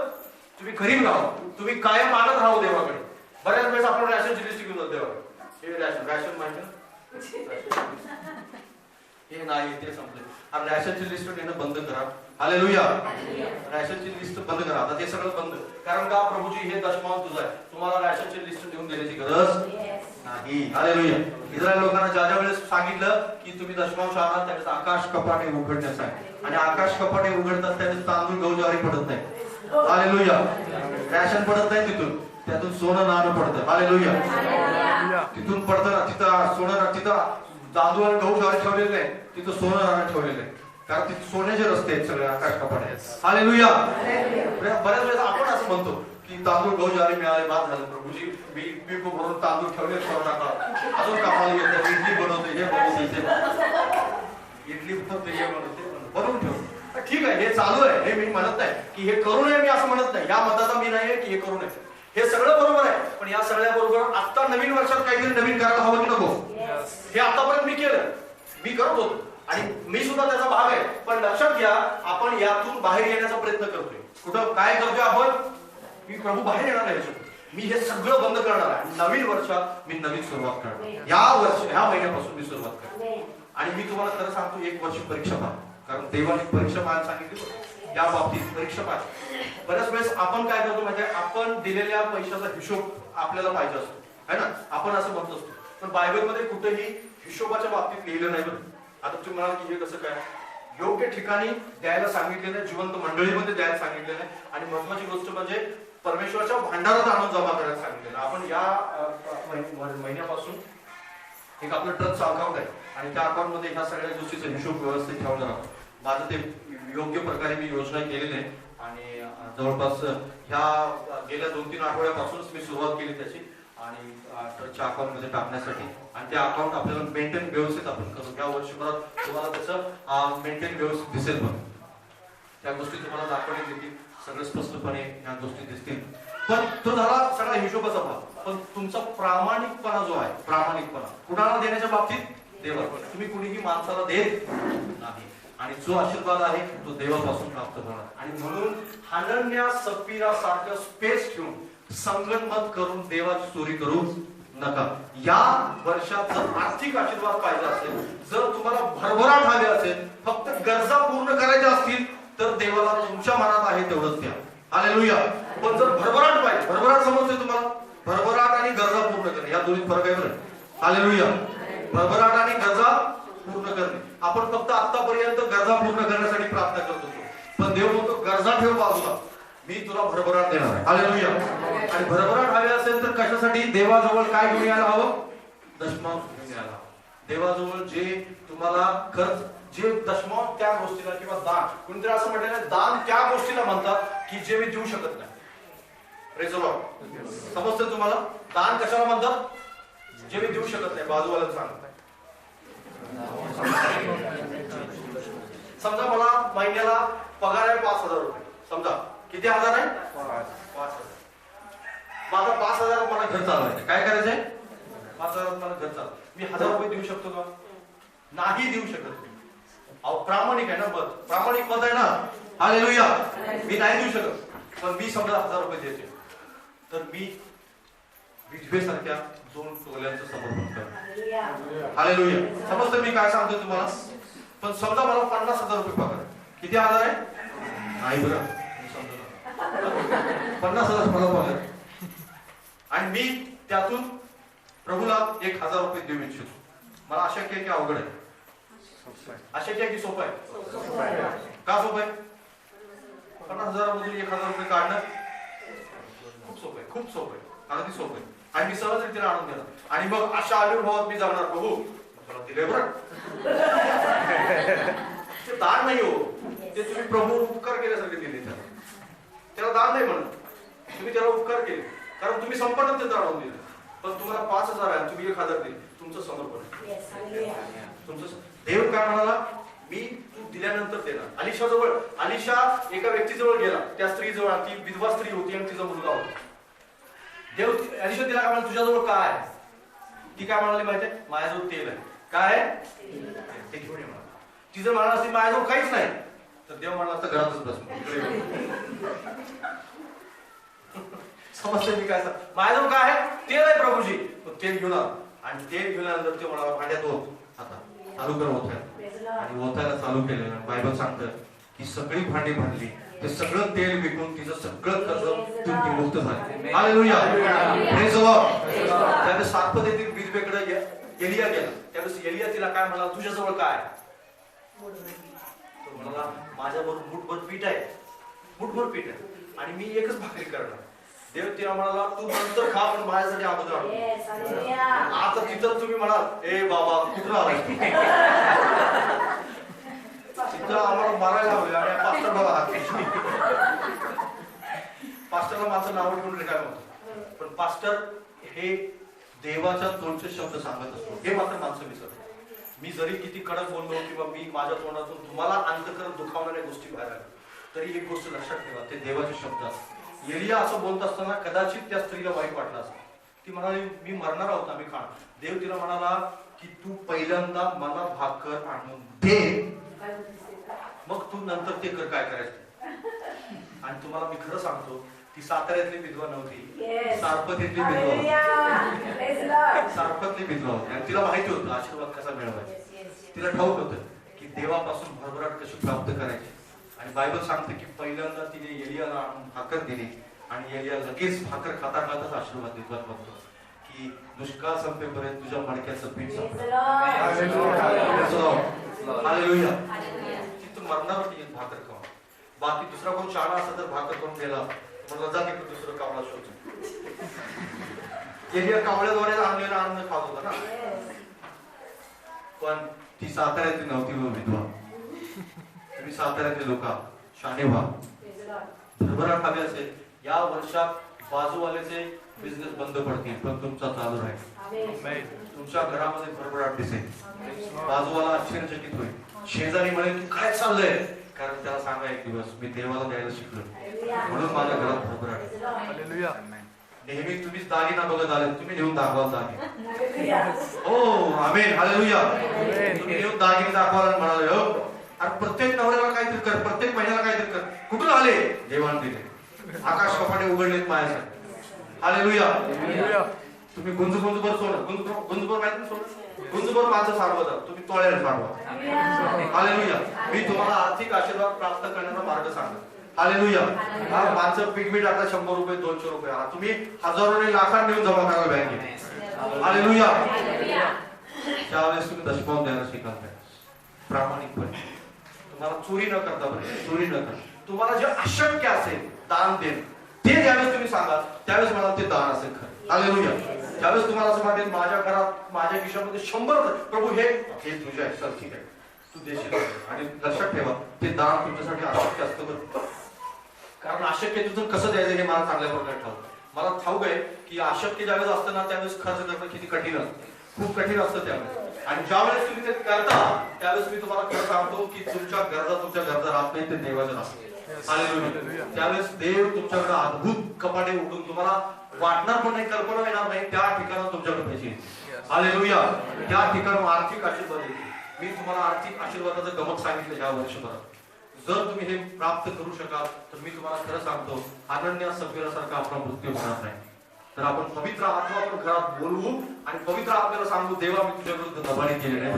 तुम्ही गरीब राहावं, तुम्ही कायम मागत राहावं देवाकडे. बऱ्याच वेळेस आपण रॅशनची लिस्ट घेऊन जातो देवाकडे. हे रॅशन माहिती ना, हे नाही ते संपले. आणि रॅशनची लिस्ट नेणं बंद करा. हालेलुया. रॅशनची लिस्ट बंद करा. आता ते सगळं बंद. कारण का प्रभूजी हे दशमांश तुझं आहे, तुम्हाला रॅशनची लिस्ट देऊन देण्याची गरज नाही. हालेलुया. इस्रायल लोकांना ज्या वेळेस सांगितलं की तुम्ही दशमांश आहात, त्यावेळेस आकाश कपाटे उघडण्याचं आहे. आणि आकाश कपाटे उघडतात त्यावेळेस तांदूळ गहू ज्वारी पडत नाही. हालेलुया. रॅशन पडत नाही तिथून, त्यातून सोनं नाणं पडतं. हालेलुया. तिथून पडतं ना, तिथं सोनं, तिथं तांदूळ आणि गहू ज्वारी ठेवलेले नाही, तिथं सोनं नाणं ठेवलेलं आहे. कारण तिथे सोन्याचे रस्ते आहेत सगळे, आकाश कपाटे आहेत. हालेलुया. बऱ्याच वेळेस आपण असं म्हणतो की तांदूळ गहू ज्वारी मिळाले, बाद झालं प्रभूजी, मी भरून तांदूळ ठेवले, कोरोना काळ अजून कामाला येतात, इडली बनवते, हे बनवते, इडली बनवते, हे बनवते, बनवून ठेव. ठीक आहे, हे चालू आहे, हे मी म्हणत नाही की हे करू नये, मी असं म्हणत नाही, या मताचा मी नाही की हे करू नये. हे सगळं बरोबर आहे, पण या सगळ्या बरोबर आता नवीन वर्षात काहीतरी नवीन करायला हवं की नको? हे आतापर्यंत मी केलं, मी करत होतो आणि मी सुद्धा त्याचा भाग आहे. पण लक्षात घ्या, आपण यातून बाहेर येण्याचा प्रयत्न करतोय. कुठं काय करतोय आपण? मी प्रभू बाहेर येणार आहे, मी हे सगळं बंद करणार आहे. नवीन वर्षात मी नवीन सुरुवात करणार. ह्या महिन्यापासून मी सुरुवात करणार. आणि मी तुम्हाला खरं सांगतो, 1 वर्ष परीक्षा पहा, कारण देवाने परीक्षा पाहायला सांगितली या बाबतीत परीक्षा पहा. बऱ्याच वेळेस आपण काय करतो म्हणजे आपण दिलेल्या पैशाचा हिशोब आपल्याला पाहिजे असतो, है ना, आपण असं म्हणत असतो. पण बायबलमध्ये कुठेही हिशोबाच्या बाबतीत लिहिलं नाही. बरं, आता तुम्ही म्हणाल की हे कसं काय, योग्य ठिकाणी द्यायला सांगितलेलं आहे, जिवंत मंडळीमध्ये द्यायला सांगितलेलं आहे. आणि महत्वाची गोष्ट म्हणजे परमेश्वराच्या भांडारात आणून जमा करायला सांगितलेलं. आपण या महिन्यापासून एक आपलं ट्रस्ट अकाउंट आहे आणि त्या अकाउंट मध्ये ह्या सगळ्या गोष्टीचा हिशोब व्यवस्थित ठेवणार आहोत. माझं ते योग्य प्रकारे मी योजना केलेली आहे आणि जवळपास ह्या गेल्या 2-3 आठवड्यापासूनच मी सुरुवात केली त्याची आणि ट्रस्टच्या अकाउंट मध्ये टाकण्यासाठी. आणि ते अकाउंट आपल्याला मेंटेन व्यवस्थित आपण करू. या वर्षभरात तुम्हाला त्याचं मेंटेन व्यवस्थित दिसेल. पण त्या गोष्टी तुम्हाला दाखवण्यात येतील, सगळं स्पष्टपणे ह्या गोष्टी दिसतील. पण तो झाला सगळा हिशोबाचा भाग. पण तुमचा प्रामाणिकपणा जो आहे, प्रामाणिकपणा कुणाला देण्याच्या बाबतीत, देवा. तुम्ही कुणीही माणसाला देत नाही आणि जो आशीर्वाद आहे तो देवापासून प्राप्त होणार. आणि म्हणून हनन्या सप्पीरा सारखं स्पेस ठेवून संगनमत करून देवाची चोरी करू नका. या वर्षात जर आर्थिक आशीर्वाद पाहिजे असेल, जर तुम्हाला भरभराट हवी असेल, फक्त गरजा पूर्ण करायच्या असतील तर देवाला तुमच्या मनात आहे तेवढंच द्या. हालेलुया. पण जर भरभराट पाहिजे, भरभराट समजते तुम्हाला, भरभराट आणि गरजा पूर्ण करणे या दोन्ही फरक आहे बरं. हालेलुया. भरभराट आणि गरजा पूर्ण करणे. आपण फक्त आतापर्यंत गरजा पूर्ण करण्यासाठी प्रार्थना करत होतो, पण देव म्हणतो गरजा ठेव बाजूला, मी तुला भरभराट देणार आहे. हालेलुया. आणि भरभराट हवी असेल तर कशासाठी, देवाजवळ काय घेऊन यायला हवं, दशमांश घेऊन यायला हवं. देवाजवळ जे तुम्हाला खर्च, जे दशमांश त्या गोष्टीला किंवा दान, कोणीतरी असं म्हटलेलं दान त्या गोष्टीला म्हणतात की जे मी देऊ शकत नाही. Praise the Lord. समजतं तुम्हाला, दान कशाला म्हणतात, जे मी देऊ शकत नाही. बाजूवाल्याला सांगत नाही. समजा मला महिन्याला पगार आहे 5,000 रुपये. समजा किती हजार आहे, 5,000. माझा 5,000 मला घर चालवायचं. काय करायचंय, 5,000 मला घर चालव. मी 1,000 रुपये देऊ शकतो का, नाही देऊ शकत. अहो प्रामाणिक आहे ना मत, प्रामाणिक मत आहे ना. हालेलुया. मी नाही देऊ शकत, पण मी समजा 1,000 रुपये देते, तर मी विधवेसारख्या 2 तोल्यांचं समर्पण करतो. हालेलुया. समजतं मी काय सांगतो तुम्हाला. पण समजा मला 50,000 रुपये पगार आहे. किती हजार आहे, नाही बरं, 50,000 मला पगार आणि मी त्यातून प्रभूला 1,000 रुपये देऊ इच्छितो. मला अशक्य आहे की अवघड आहे, अशक्य आहे की सोपं आहे, का सोपं आहे. 50,000 मधून 1,000 रुपये काढणं खूप सोपं आहे, खूप सोपं आहे, अगदी सोपं आहे. आणि मी सहज रीतीने आणून देणार. आणि मग अशा आविर्भावात मी जाणार, प्रभू मला दिले बरं. ते दान नाही हो, ते तुम्ही प्रभू उपकार केल्यासारखे दिले. त्याला दान नाही म्हणत, तुम्ही त्याला उपकार केले, कारण तुम्ही संपन्न ते आणून दिले. पण तुम्हाला 5,000 आहे, तुम्ही 1,000 दिले, तुमचं समर्पण आहे. तुमचं देव काय म्हणाला, मी तू दिल्यानंतर देणार. अलिशा जवळ, अलिशा एका व्यक्तीजवळ गेला, त्या स्त्रीजवळ, ती विधवा स्त्री होती आणि तिचा मुलगा होता. देव अलिशा तिला काय म्हणाला, तुझ्याजवळ काय आहे. ती काय म्हणाली माहितीये, माझ्याजवळ तेल आहे. काय आहे, ते घेऊन ये म्हणा. ती जर म्हणाला असती माझ्याजवळ काहीच नाही, तर देव म्हणाला असता घरातच बस. समजते मी काय सांग, माझ्याजवळ काय आहे, तेल आहे प्रभूजी. तेल घेऊन आला आणि तेल घेऊन आल्यानंतर ते म्हणाला भांड्यात होत, आता चालू कर ओतायला. आणि ओतायला चालू केलं. बायबल सांगतं की सगळी भांडी भांडली, ते सगळं तेल विकून तिचं सगळं कर्ज ती मुक्त झाली. हालेलुया. Praise the Lord. त्यावेळेस सारपत येथील विधवेकडे एलिया गेला. त्यावेळेस एलिया तिला काय म्हणाला, तुझ्याजवळ काय आहे. तो म्हणाला, माझ्याबरोबर मुठभर पीठ आहे, मुठभर पीठ आहे आणि मी एकच भाकरी करणार. देव तिला म्हणाला, तू नंतर खा, पण माझ्यासाठी अगोदर आणून. आता तिथं तुम्ही म्हणाल, ए बाबा कुठं आलाय, तिथं आम्हाला मारायला हवे आणि पास्टरला हात. पास्टरला माझं नाव ठेवून रिकायला होतं, पण पास्टर हे देवाच्या तोंडचे शब्द सांगत असतो, हे मात्र माणसं विसरतात. मी जरी किती कडक बोललो किंवा मी माझ्या तोंडातून तुम्हाला अंतःकरण दुखावणाऱ्या गोष्टी बाहेर आल्या, तरी एक गोष्ट लक्षात ठेवा, ते देवाचे शब्द असतात. एलिया असं बोलत असताना कदाचित त्या स्त्रीला वाईट वाटलं असं. ती म्हणाली, मी मरणार आहोत, आम्ही खाणार. देव तिला म्हणाला की तू पहिल्यांदा मला भाकर आणून दे, मग तू नंतर ते कर काय करायचं. आणि तुम्हाला मी खरं सांगतो, ती साताऱ्यातली विधवा नव्हती, सारपत इथली विधवा होती. सारपतली विधवा होती आणि तिला माहिती होतं आशीर्वाद कसा मिळवायचा. तिला ठाऊक होतं की देवापासून भरभराट कशी प्राप्त करायची. आणि बायबल सांगते की पहिल्यांदा तिने एलियाला आणून भाकर दिली आणि एलिया लगेच भाकर खाता खाताच आशीर्वाद देतात म्हणतो की दुष्काळ संपेपर्यंत तुझ्या मडक्याचं पीठ संपेल. हालेलुया. तिथं मरणावरती एक भाकर खावा. बाकी दुसरा कोण शाळा असता तर भाकर करून गेला म्हणलं जा तिकडे दुसरं कावळा शोधून. एलिया कावळ्याद्वारे आणलेलं अन्न खात होता ना. पण ती साताऱ्यातली नव्हती विधवा. तुम्ही साताऱ्यातले लोक शाणे व्हा. भरभराट हवी असेल या वर्षात बाजूवाल्याचे बिझनेस बंद पडतील पण तुमचा चालू राहील. तुमच्या घरामध्ये भरभराट दिसेल. बाजूवाला आश्चर्यचकित होईल. शेजारी म्हणेल काय चाललंय कारण त्याला सांगा एक दिवस मी देवाला द्यायला शिकलो म्हणून माझ्या घरात भरभराट. नेहमी तुम्हीच दागिना बघत आले तुम्ही नेऊन दाखवाल दागिने. हो आमेन हालेलुया. तुम्ही नेऊन दागिने दाखवाल म्हणाले हो. आणि प्रत्येक नवऱ्याला काहीतरी कर प्रत्येक महिन्याला काहीतरी कर. कुठून आले देवाने दिले. आकाश कपाटे उघडलेत माझ्यासाठी. हालेलुया. तुम्ही गुंजभर सोडा. गुंजभर माहिती सोडा. गुंजभर माझं साडवं तुम्ही तोळ्याला साडवा. हालेलुया. मी तुम्हाला आर्थिक आशीर्वाद प्राप्त करण्याचा मार्ग सांगतो. हालेलुया. माणसं पिगमी टाकला 100 रुपये 200 रुपये तुम्ही हजारोने लाखात नेऊन जमा करा बँकेत. हालेलुया. त्यावेळेस तुम्ही दशभाव द्यायला शिकाल प्रामाणिकपणे. तुम्हाला चोरी न करता बरं चोरी न करता तुम्हाला जे अशक्य असेल दान देणं ते ज्यावेळेस तुम्ही सांगाल त्यावेळेस मला ते दान असेल खरं. हालेलुया. त्यावेळेस तुम्हाला असं वाटेल माझ्या घरात माझ्या खिशामध्ये 100 प्रभू हे तुझे आहे चल ठीक आहे तू देशील. आणि लक्षात ठेवा ते दान तुमच्यासाठी अशक्य असतं बरं. कारण अशक्य तुझं कसं द्यायचं हे मला चांगल्या प्रकारे ठाऊक. मला ठाऊक आहे की अशक्य ज्यावेळेस असतं ना त्यावेळेस खर्च करणं किती कठीण असतं. खूप कठीण असतं त्यावेळेस. आणि ज्यावेळेस तुम्ही ते करता त्यावेळेस मी तुम्हाला खरं सांगतो की तुमच्या गरजा राहत नाही ते देवाच्या राहतात. हालेलुया. त्यावेळेस देव तुमच्याकडे अद्भुत कपाटे उघडून तुम्हाला वाटणार पण नाही कल्पना येणार नाही त्या ठिकाणी तुमच्याकडे पैसे येतील. हालेलुया. त्या ठिकाणी आर्थिक आशीर्वाद येतील. मी तुम्हाला आर्थिक आशीर्वादाचं गमक सांगितलं या वर्षभरात. जर तुम्ही हे प्राप्त करू शकाल तर मी तुम्हाला खरं सांगतो अनन्या सफीरासारखा आपला मृत्यू होणार नाही. तर आपण पवित्र आत्मा आपण घरात बोलवू आणि पवित्र आत्म्याला सांगू देवा मी तुझ्या विरुद्ध दबाणी केले नाही.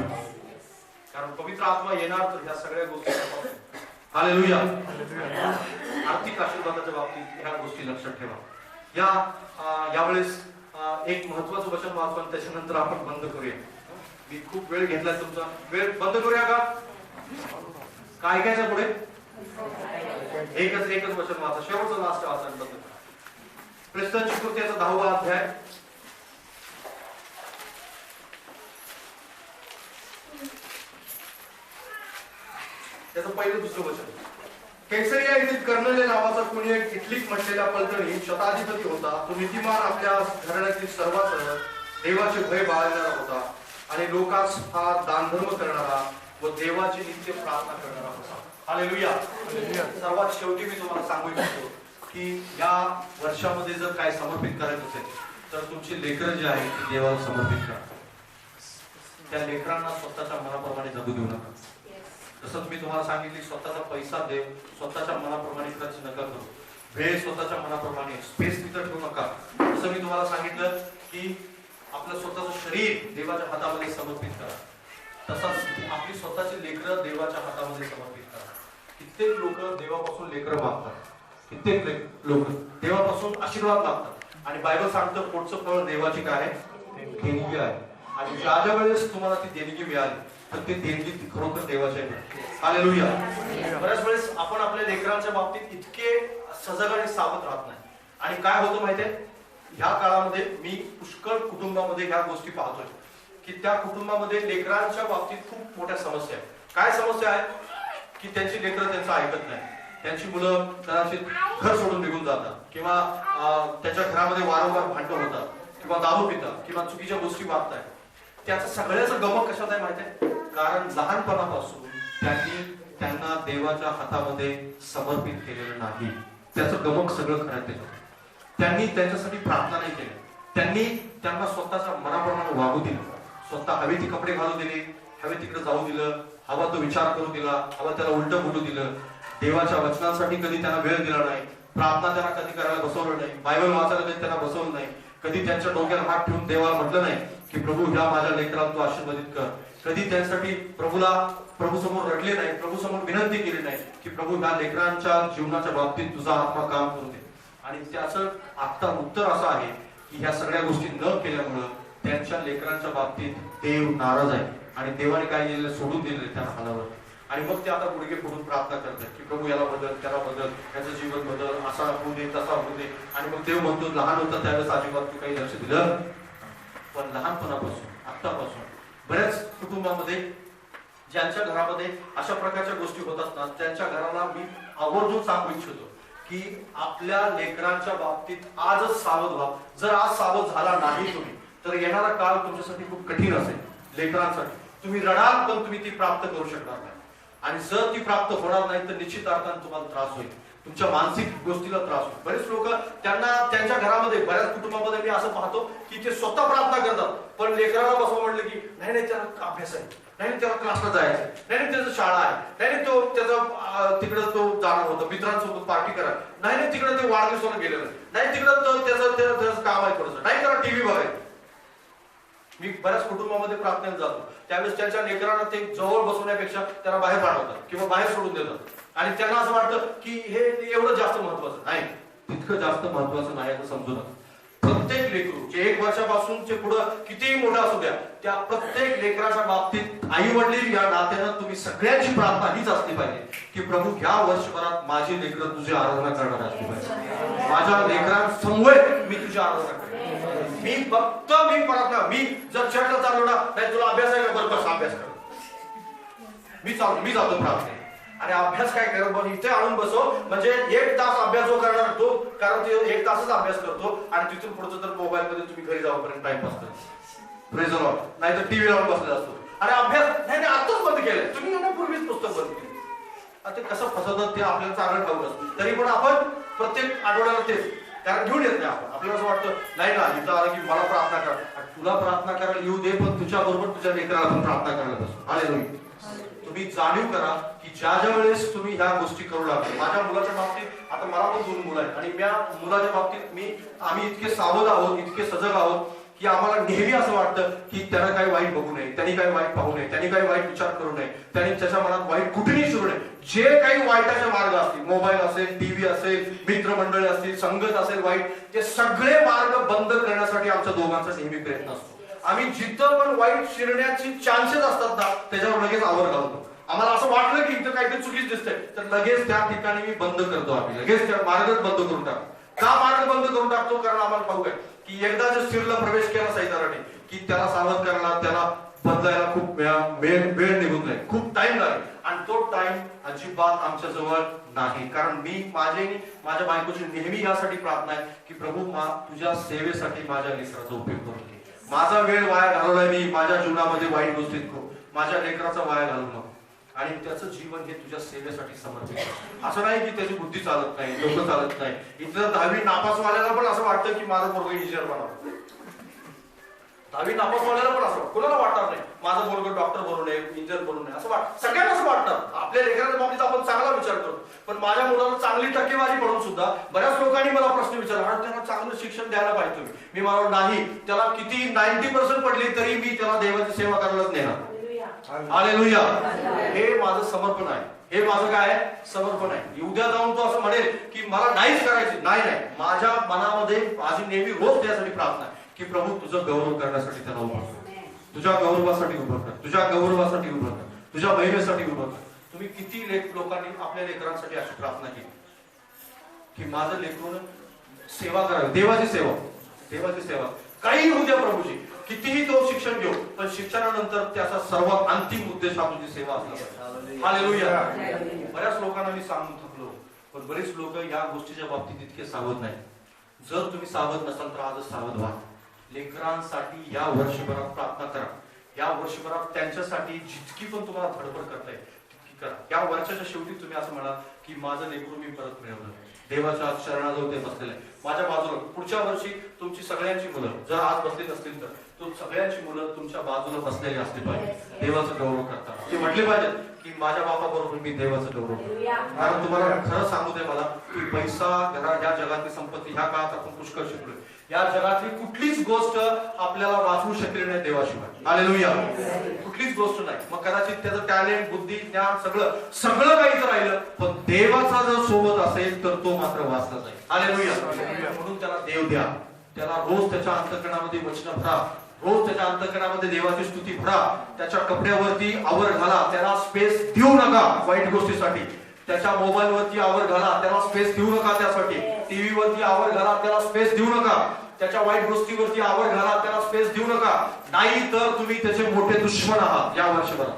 कारण पवित्र आत्मा येणार तर ह्या सगळ्या गोष्टी. हालेलुया. आर्थिक आशीर्वादाच्या बाबतीत ह्या गोष्टी लक्षात ठेवा. यावेळेस एक महत्वाचं वचन वाचू आणि त्याच्यानंतर आपण बंद करूया. मी खूप वेळ घेतलाय तुमचा. वेळ बंद करूया का काय घ्यायचं पुढे एकच वचन वाचा. शेवटचं लास्ट वाचा बंद करा. ख्रिस्तांची कृत्याचा 10वा अध्याय त्याचं पहिलं दुसरं वचन. कैसरिया येथील कर्नले नावाचा कोणी एक इटलीक म्हटलेला पलटणी शताधिपती होता. तो नीतिमान आपल्या घराण्यातील सर्वांसह देवाचे भय बाळगणारा होता आणि लोकांस फार दानधर्म करणारा व देवाची नित्य प्रार्थना करणारा होता. हालेलुया. सर्वात शेवटी मी तुम्हाला सांगू इच्छितो की या वर्षामध्ये जर काय समर्पित करायचं असेल तर तुमची लेकरं जी आहेत ती देवाला समर्पित करा. त्या लेकरांना स्वतःच्या मनाप्रमाणे जगू देऊ नका. जसं मी तुम्हाला सांगितले स्वतःचा पैसा देव स्वतःच्या मनाप्रमाणे खर्च नका करू. वेळ स्वतःच्या मनाप्रमाणे स्पेस तिथं ठेवू नका. जसं मी तुम्हाला सांगितलं की आपलं स्वतःचं शरीर देवाच्या हातामध्ये समर्पित करा. तसंच आपली स्वतःची लेकरं देवाच्या हातामध्ये समर्पित करा. कित्येक लोक देवापासून लेकरं मागतात. कित्येक लोक देवापासून आशीर्वाद मागतात आणि बायबल सांगतं पोटचं फळ देवाची काय देणगी आहे. आणि ज्या वेळेस तुम्हाला ती देणगी मिळाली तर ती देणगी खरोखर देवाची आहे. हालेलुया. बऱ्याच वेळेस आपण आपल्या लेकरांच्या बाबतीत इतके सजग आणि सावध राहत नाही. आणि काय होतं माहितीये ह्या काळामध्ये मी पुष्कळ कुटुंबामध्ये ह्या गोष्टी पाहतोय की त्या कुटुंबामध्ये लेकरांच्या बाबतीत खूप मोठ्या समस्या आहेत. काय समस्या आहेत की त्यांची लेकरं त्यांचं ऐकत नाही. त्यांची मुलं कदाचित घर सोडून निघून जातात किंवा त्याच्या घरामध्ये वारंवार भांडण होतात किंवा दारू पितात किंवा चुकीच्या गोष्टी वागतात. त्याचं सगळ्याचं गमक कशात आहे माहितीये कारण लहानपणापासून त्यांना देवाच्या हातामध्ये समर्पित केलेलं नाही. त्याचं गमक सगळं खरं त्याच्यात. त्यांनी त्यांच्यासाठी प्रार्थना नाही केली. त्यांनी त्यांना स्वतःच्या मनाप्रमाणे वागू दिलं. स्वतः हवे ती कपडे घालू दिले हवे तिकडे जाऊ दिलं. हवा तो विचार करू दिला. हवा त्याला उलट बोलू दिलं. देवाच्या वचनांसाठी कधी त्यांना वेळ दिला नाही. प्रार्थना त्यांना कधी करायला बसवलं नाही. बायबल वाचायला कधी त्यांना बसवलं नाही. कधी त्यांच्या डोक्याला हात ठेवून देवाला म्हटलं नाही की प्रभू ह्या माझ्या लेकराला तू आशीर्वादित कर. कधी त्यासाठी प्रभू समोर रडले नाही, प्रभू समोर विनंती केली नाही की प्रभू ह्या लेकरांच्या जीवनाच्या बाबतीत तुझा आत्मा काम करू दे. आणि त्याचं आता उत्तर असं आहे की ह्या सगळ्या गोष्टी न केल्यामुळं त्यांच्या लेकरांच्या बाबतीत देव नाराज आहे आणि देवाने काय केलेलं सोडून दिलेलं त्या हालावर. आणि मग ते आता गुडघे फोडून प्रार्थना करतात की प्रभू याला बदल, त्याला बदल, याचं जीवन बदल, असा होऊ दे, तसा होऊ दे. आणि मग देव म्हणतो लहान होता त्यावेळेस अजिबात तू काही लक्ष दिलं, पण लहानपणापासून आत्तापासून बऱ्याच कुटुंबामध्ये ज्यांच्या घरामध्ये अशा प्रकारच्या गोष्टी होत असतात त्यांच्या घराला मी आवर्जून सांगू इच्छितो की आपल्या लेकरांच्या बाबतीत आजच सावध व्हा. जर आज सावध झाला नाही तुम्ही तर येणारा काळ तुमच्यासाठी खूप कठीण असेल. लेकरांसाठी तुम्ही रडाल पण तुम्ही ती प्राप्त करू शकणार नाही. आणि जर ती प्राप्त होणार नाही तर निश्चित अर्थाने तुम्हाला त्रास होईल, तुमच्या मानसिक गोष्टीला त्रास होईल. बरेच लोक त्यांना त्यांच्या घरामध्ये बऱ्याच कुटुंबामध्ये मी असं पाहतो की ते स्वतः प्रार्थना करतात पण लेकराला बसवा म्हटलं की नाही नाही त्याला अभ्यास आहे, नाही त्याला क्लासला जायचं, नाही त्याचं शाळा आहे, नाही तो त्याचा तिकडं तो जाणार होता मित्रांसोबत पार्टी करा, नाही तिकडे ते वाढदिवसाला गेलेलं, नाही तिकडं त्याचं काम आहे थोडंसं, नाही त्याला टीव्ही बघायचं. मी बऱ्याच कुटुंबामध्ये प्रार्थनेला जातो त्यावेळेस त्यांच्या लेकरांना ते जवळ बसवण्यापेक्षा त्याला बाहेर पाठवतात किंवा बाहेर सोडून देतात आणि त्यांना असं वाटतं की हे एवढं जास्त महत्वाचं नाही. तितकं जास्त महत्वाचं नाही असं समजू नका. प्रत्येक लेकरू जे 1 वर्षापासूनचे पुढं कितीही मोठं असू द्या त्या प्रत्येक लेकराच्या बाबतीत आई वडील या नात्यानं तुम्ही सगळ्यांची प्रार्थना हीच असली पाहिजे की प्रभू ह्या वर्षभरात माझी लेकरं तुझी आराधना करणार असली पाहिजे. माझ्या लेकरांसमवेत मी तुझी आराधना करेन. मी फक्त मी प्रार्थना, मी जर चर्चला चाललो ना नाही तुला अभ्यास आहे का बरोबर अभ्यास कर, मी जातो प्रार्थना. आणि अभ्यास काय करत बघ इथे आणून बसव म्हणजे 1 तास अभ्यास जो करणार तो, कारण ते 1 तासच अभ्यास करतो आणि तिथून पुढचं तर मोबाईल मध्ये तुम्ही घरी जाऊपर्यंत टाइमपास करतो, प्रेझर लावून नाही तर टीव्ही लावून बसलेला असतो. आणि अभ्यास नाही आताच बंद केलंय तुम्ही, पूर्वीच पुस्तक बंद केलं. आता कसं फसवतात ते आपल्याला चांगलं ठाऊक असतं, तरी पण आपण प्रत्येक आठवड्याला तेच कारण घेऊन येत नाही. आपण आपल्याला असं वाटतं नाही ना इथं आलं की मला प्रार्थना कर, तुला प्रार्थना करायला येऊ दे पण तुझ्या बरोबर तुझ्या लेकराला पण प्रार्थना करायला बसतो. हालेलुया. तुम्ही जाणीव करा की ज्या वेळेस तुम्ही ह्या गोष्टी करू लागले. माझ्या मुलाच्या बाबतीत आता मला पण 2 मुलं आहेत आणि त्या मुलाच्या बाबतीत आम्ही इतके सावध आहोत, इतके सजग आहोत की आम्हाला नेहमी असं वाटतं की त्याला काही वाईट बघू नये, त्यांनी काही वाईट पाहू नये, त्यांनी काही वाईट विचार करू नये, त्यांनी त्याच्या मनात वाईट कुठेही सुरू नये. जे काही वाईटाचे मार्ग असतील, मोबाईल असेल, टीव्ही असेल, मित्रमंडळी असतील, संगत असेल वाईट, ते सगळे मार्ग बंद करण्यासाठी आमच्या दोघांचा नेहमी प्रयत्न असतो. आम्ही जिथं पण वाईट शिरण्याची चान्सेस असतात ना त्याच्यावर लगेच आवर घालतो. आम्हाला असं वाटलं की इथं काहीतरी चुकीच दिसतंय तर लगेच त्या ठिकाणी मी बंद करतो. आम्ही लगेच त्या मार्गच बंद करून टाकतो. का मार्ग बंद करून टाकतो? कारण आम्हाला ठाऊक आहे की एकदा जर स्थिरला प्रवेश केला सैतानाने की त्याला सावध करायला, त्याला बदलायला खूप वेळ निघून जाईल, खूप टाइम लागेल. आणि तो टाइम अजिबात आमच्या जवळ नाही. कारण माझ्या बायकोची नेहमी यासाठी प्रार्थना आहे की प्रभू तुझ्या सेवेसाठी माझ्या लेकराचा उपयोग करून घे. माझा वेळ वाया घालवलाय मी माझ्या जीवनामध्ये वाईट गोष्टीत माझ्या लेकराचा वाया घालू नको आणि त्याचं जीवन हे तुझ्या सेवेसाठी समर्पित आहे. असं नाही की त्याची बुद्धी चालत नाही, डोकं चालत नाही. इथं 10वी नापास वाल्याला पण असं वाटतं की माझा पोरगा इंजिनियर बनावं. 10वी नापास वाल्याला पण असं कोणाला वाटणार नाही माझा पोरगा डॉक्टर बनू नये, इंजिनियर बनू नये, असं सगळ्यांना असं वाटणार. आपल्या लेकराच्या बाबतीत आपण चांगला विचार करतो पण माझ्या मुलाला चांगली टक्केवारी पडून सुद्धा बऱ्याच लोकांनी मला प्रश्न विचारला त्याला चांगलं शिक्षण द्यायला पाहिजे तुम्ही. मी मला नाही, त्याला किती 90% पडली तरी मी त्याला देवाची सेवा करायलाच नेणार. हालेलुया. हे माझं समर्पण आहे, हे माझं काय आहे समर्पण आहे. उद्या जाऊन तो असं म्हणेल की मला नाहीच करायचे, नाही माझ्या मनामध्ये माझी नेहमी रोज त्यासाठी प्रार्थना आहे की प्रभू तुझं गौरव करण्यासाठी त्याला उभं कर, तुझ्या गौरवासाठी उभं कर, तुझ्या गौरवासाठी उभं कर, तुझ्या महिमेसाठी उभं कर. तुम्ही किती लोकांनी आपल्या लेकरांसाठी अशी प्रार्थना केली की माझं लेकरून सेवा करावी, देवाची सेवा काही होऊ द्या प्रभूची, कितीही तो शिक्षण घेऊ पण शिक्षणानंतर त्याचा सर्वात अंतिम उद्देश हा तुझी सेवा असला पाहिजे. हालेलुया. बऱ्याच लोकांना मी सांगून थकलो पण बरेच लोक या गोष्टीच्या बाबतीत इतके सावध नाही. जर तुम्ही सावध नसाल तर आजच सावध व्हा. लेकरांसाठी या वर्षभरात प्रार्थना करा. या वर्षभरात त्यांच्यासाठी जितकी पण तुम्हाला धडपड करता येईल तितकी करा. या वर्षाच्या शेवटी तुम्ही असं म्हणा की माझं लेकरू मी परत मिळवलं, देवाच्या शरणाजवळ ते बसलेलं आहे माझ्या बाजूला. पुढच्या वर्षी तुमची सगळ्यांची मुलं जर आज बसली नसतील तर सगळ्यांची मुलं तुमच्या बाजूला बसलेली असली पाहिजे, देवाचं गौरव करतात. ते म्हटले पाहिजे की माझ्या बापाबरोबर मी देवाचं गौरव करतो. हालेलुया. कारण तुम्हाला खरं सांगू दे मला की पैसा ह्या जगातली संपत्ती ह्या काळात आपण पुष्कळ शिकलोय. या जगातली कुठलीच गोष्ट आपल्याला वाचवू शकली नाही देवाशिवाय. हालेलुया. कुठलीच गोष्ट नाही. मग कदाचित त्याचं टॅलेंट, बुद्धी, ज्ञान सगळं काही तर राहिलं, पण देवाचा जर सोबत असेल तर तो मात्र वाचला जाईल. हालेलुया. म्हणून त्याला देव द्या. त्याला रोज त्याच्या अंतःकरणामध्ये वचन भरा. रोज त्याच्या अंतःकरणामध्ये देवाची स्तुती भरा. त्याच्या कपड्यावरती आवर घाला. त्याला स्पेस देऊ नका वाईट गोष्टीसाठी. त्याच्या मोबाईल वरती आवर घाला. त्याला स्पेस देऊ नका त्यासाठी. टीव्ही वरती आवर घाला. त्याला स्पेस देऊ नका. त्याच्या वाईट गोष्टीवरती आवर घाला. त्याला स्पेस देऊ नका. नाही तर तुम्ही त्याचे मोठे दुश्मन आहात या वर्षभरात.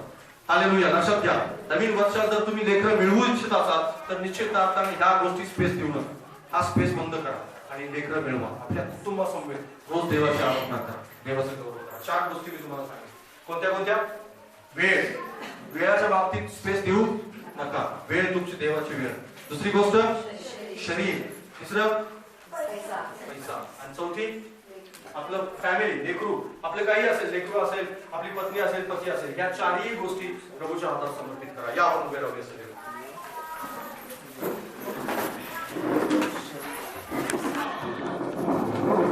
हालेलुया. लक्षात घ्या. नवीन वर्षात जर तुम्ही लेकरं मिळवू इच्छित असाल तर निश्चित अर्थाने ह्या गोष्टी स्पेस देऊ नका. हा स्पेस बंद करा आणि लेकरं मिळवा. आपल्या कुटुंबासमवेत रोज देवाची आराधना करा. देवाचं गौरव करा. 4 गोष्टी मी तुम्हाला सांगितल्या. कोणत्या कोणत्या? वेळ. वेळाच्या बाबतीत स्पेस देऊ नका. वेळ तुमची देवाची वेळ. दुसरी गोष्ट शरीर. तिसरं पैसा. पैसा. आणि चौथी आपलं फॅमिली, लेकरू. आपलं काही असेल, लेकरू असेल, आपली पत्नी असेल, पती असेल, या 4ही गोष्टी प्रभूच्या हातात समर्पित करा. या आपण उभे राहूया सगळे.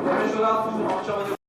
परमेश्वरा तू आमच्यामध्ये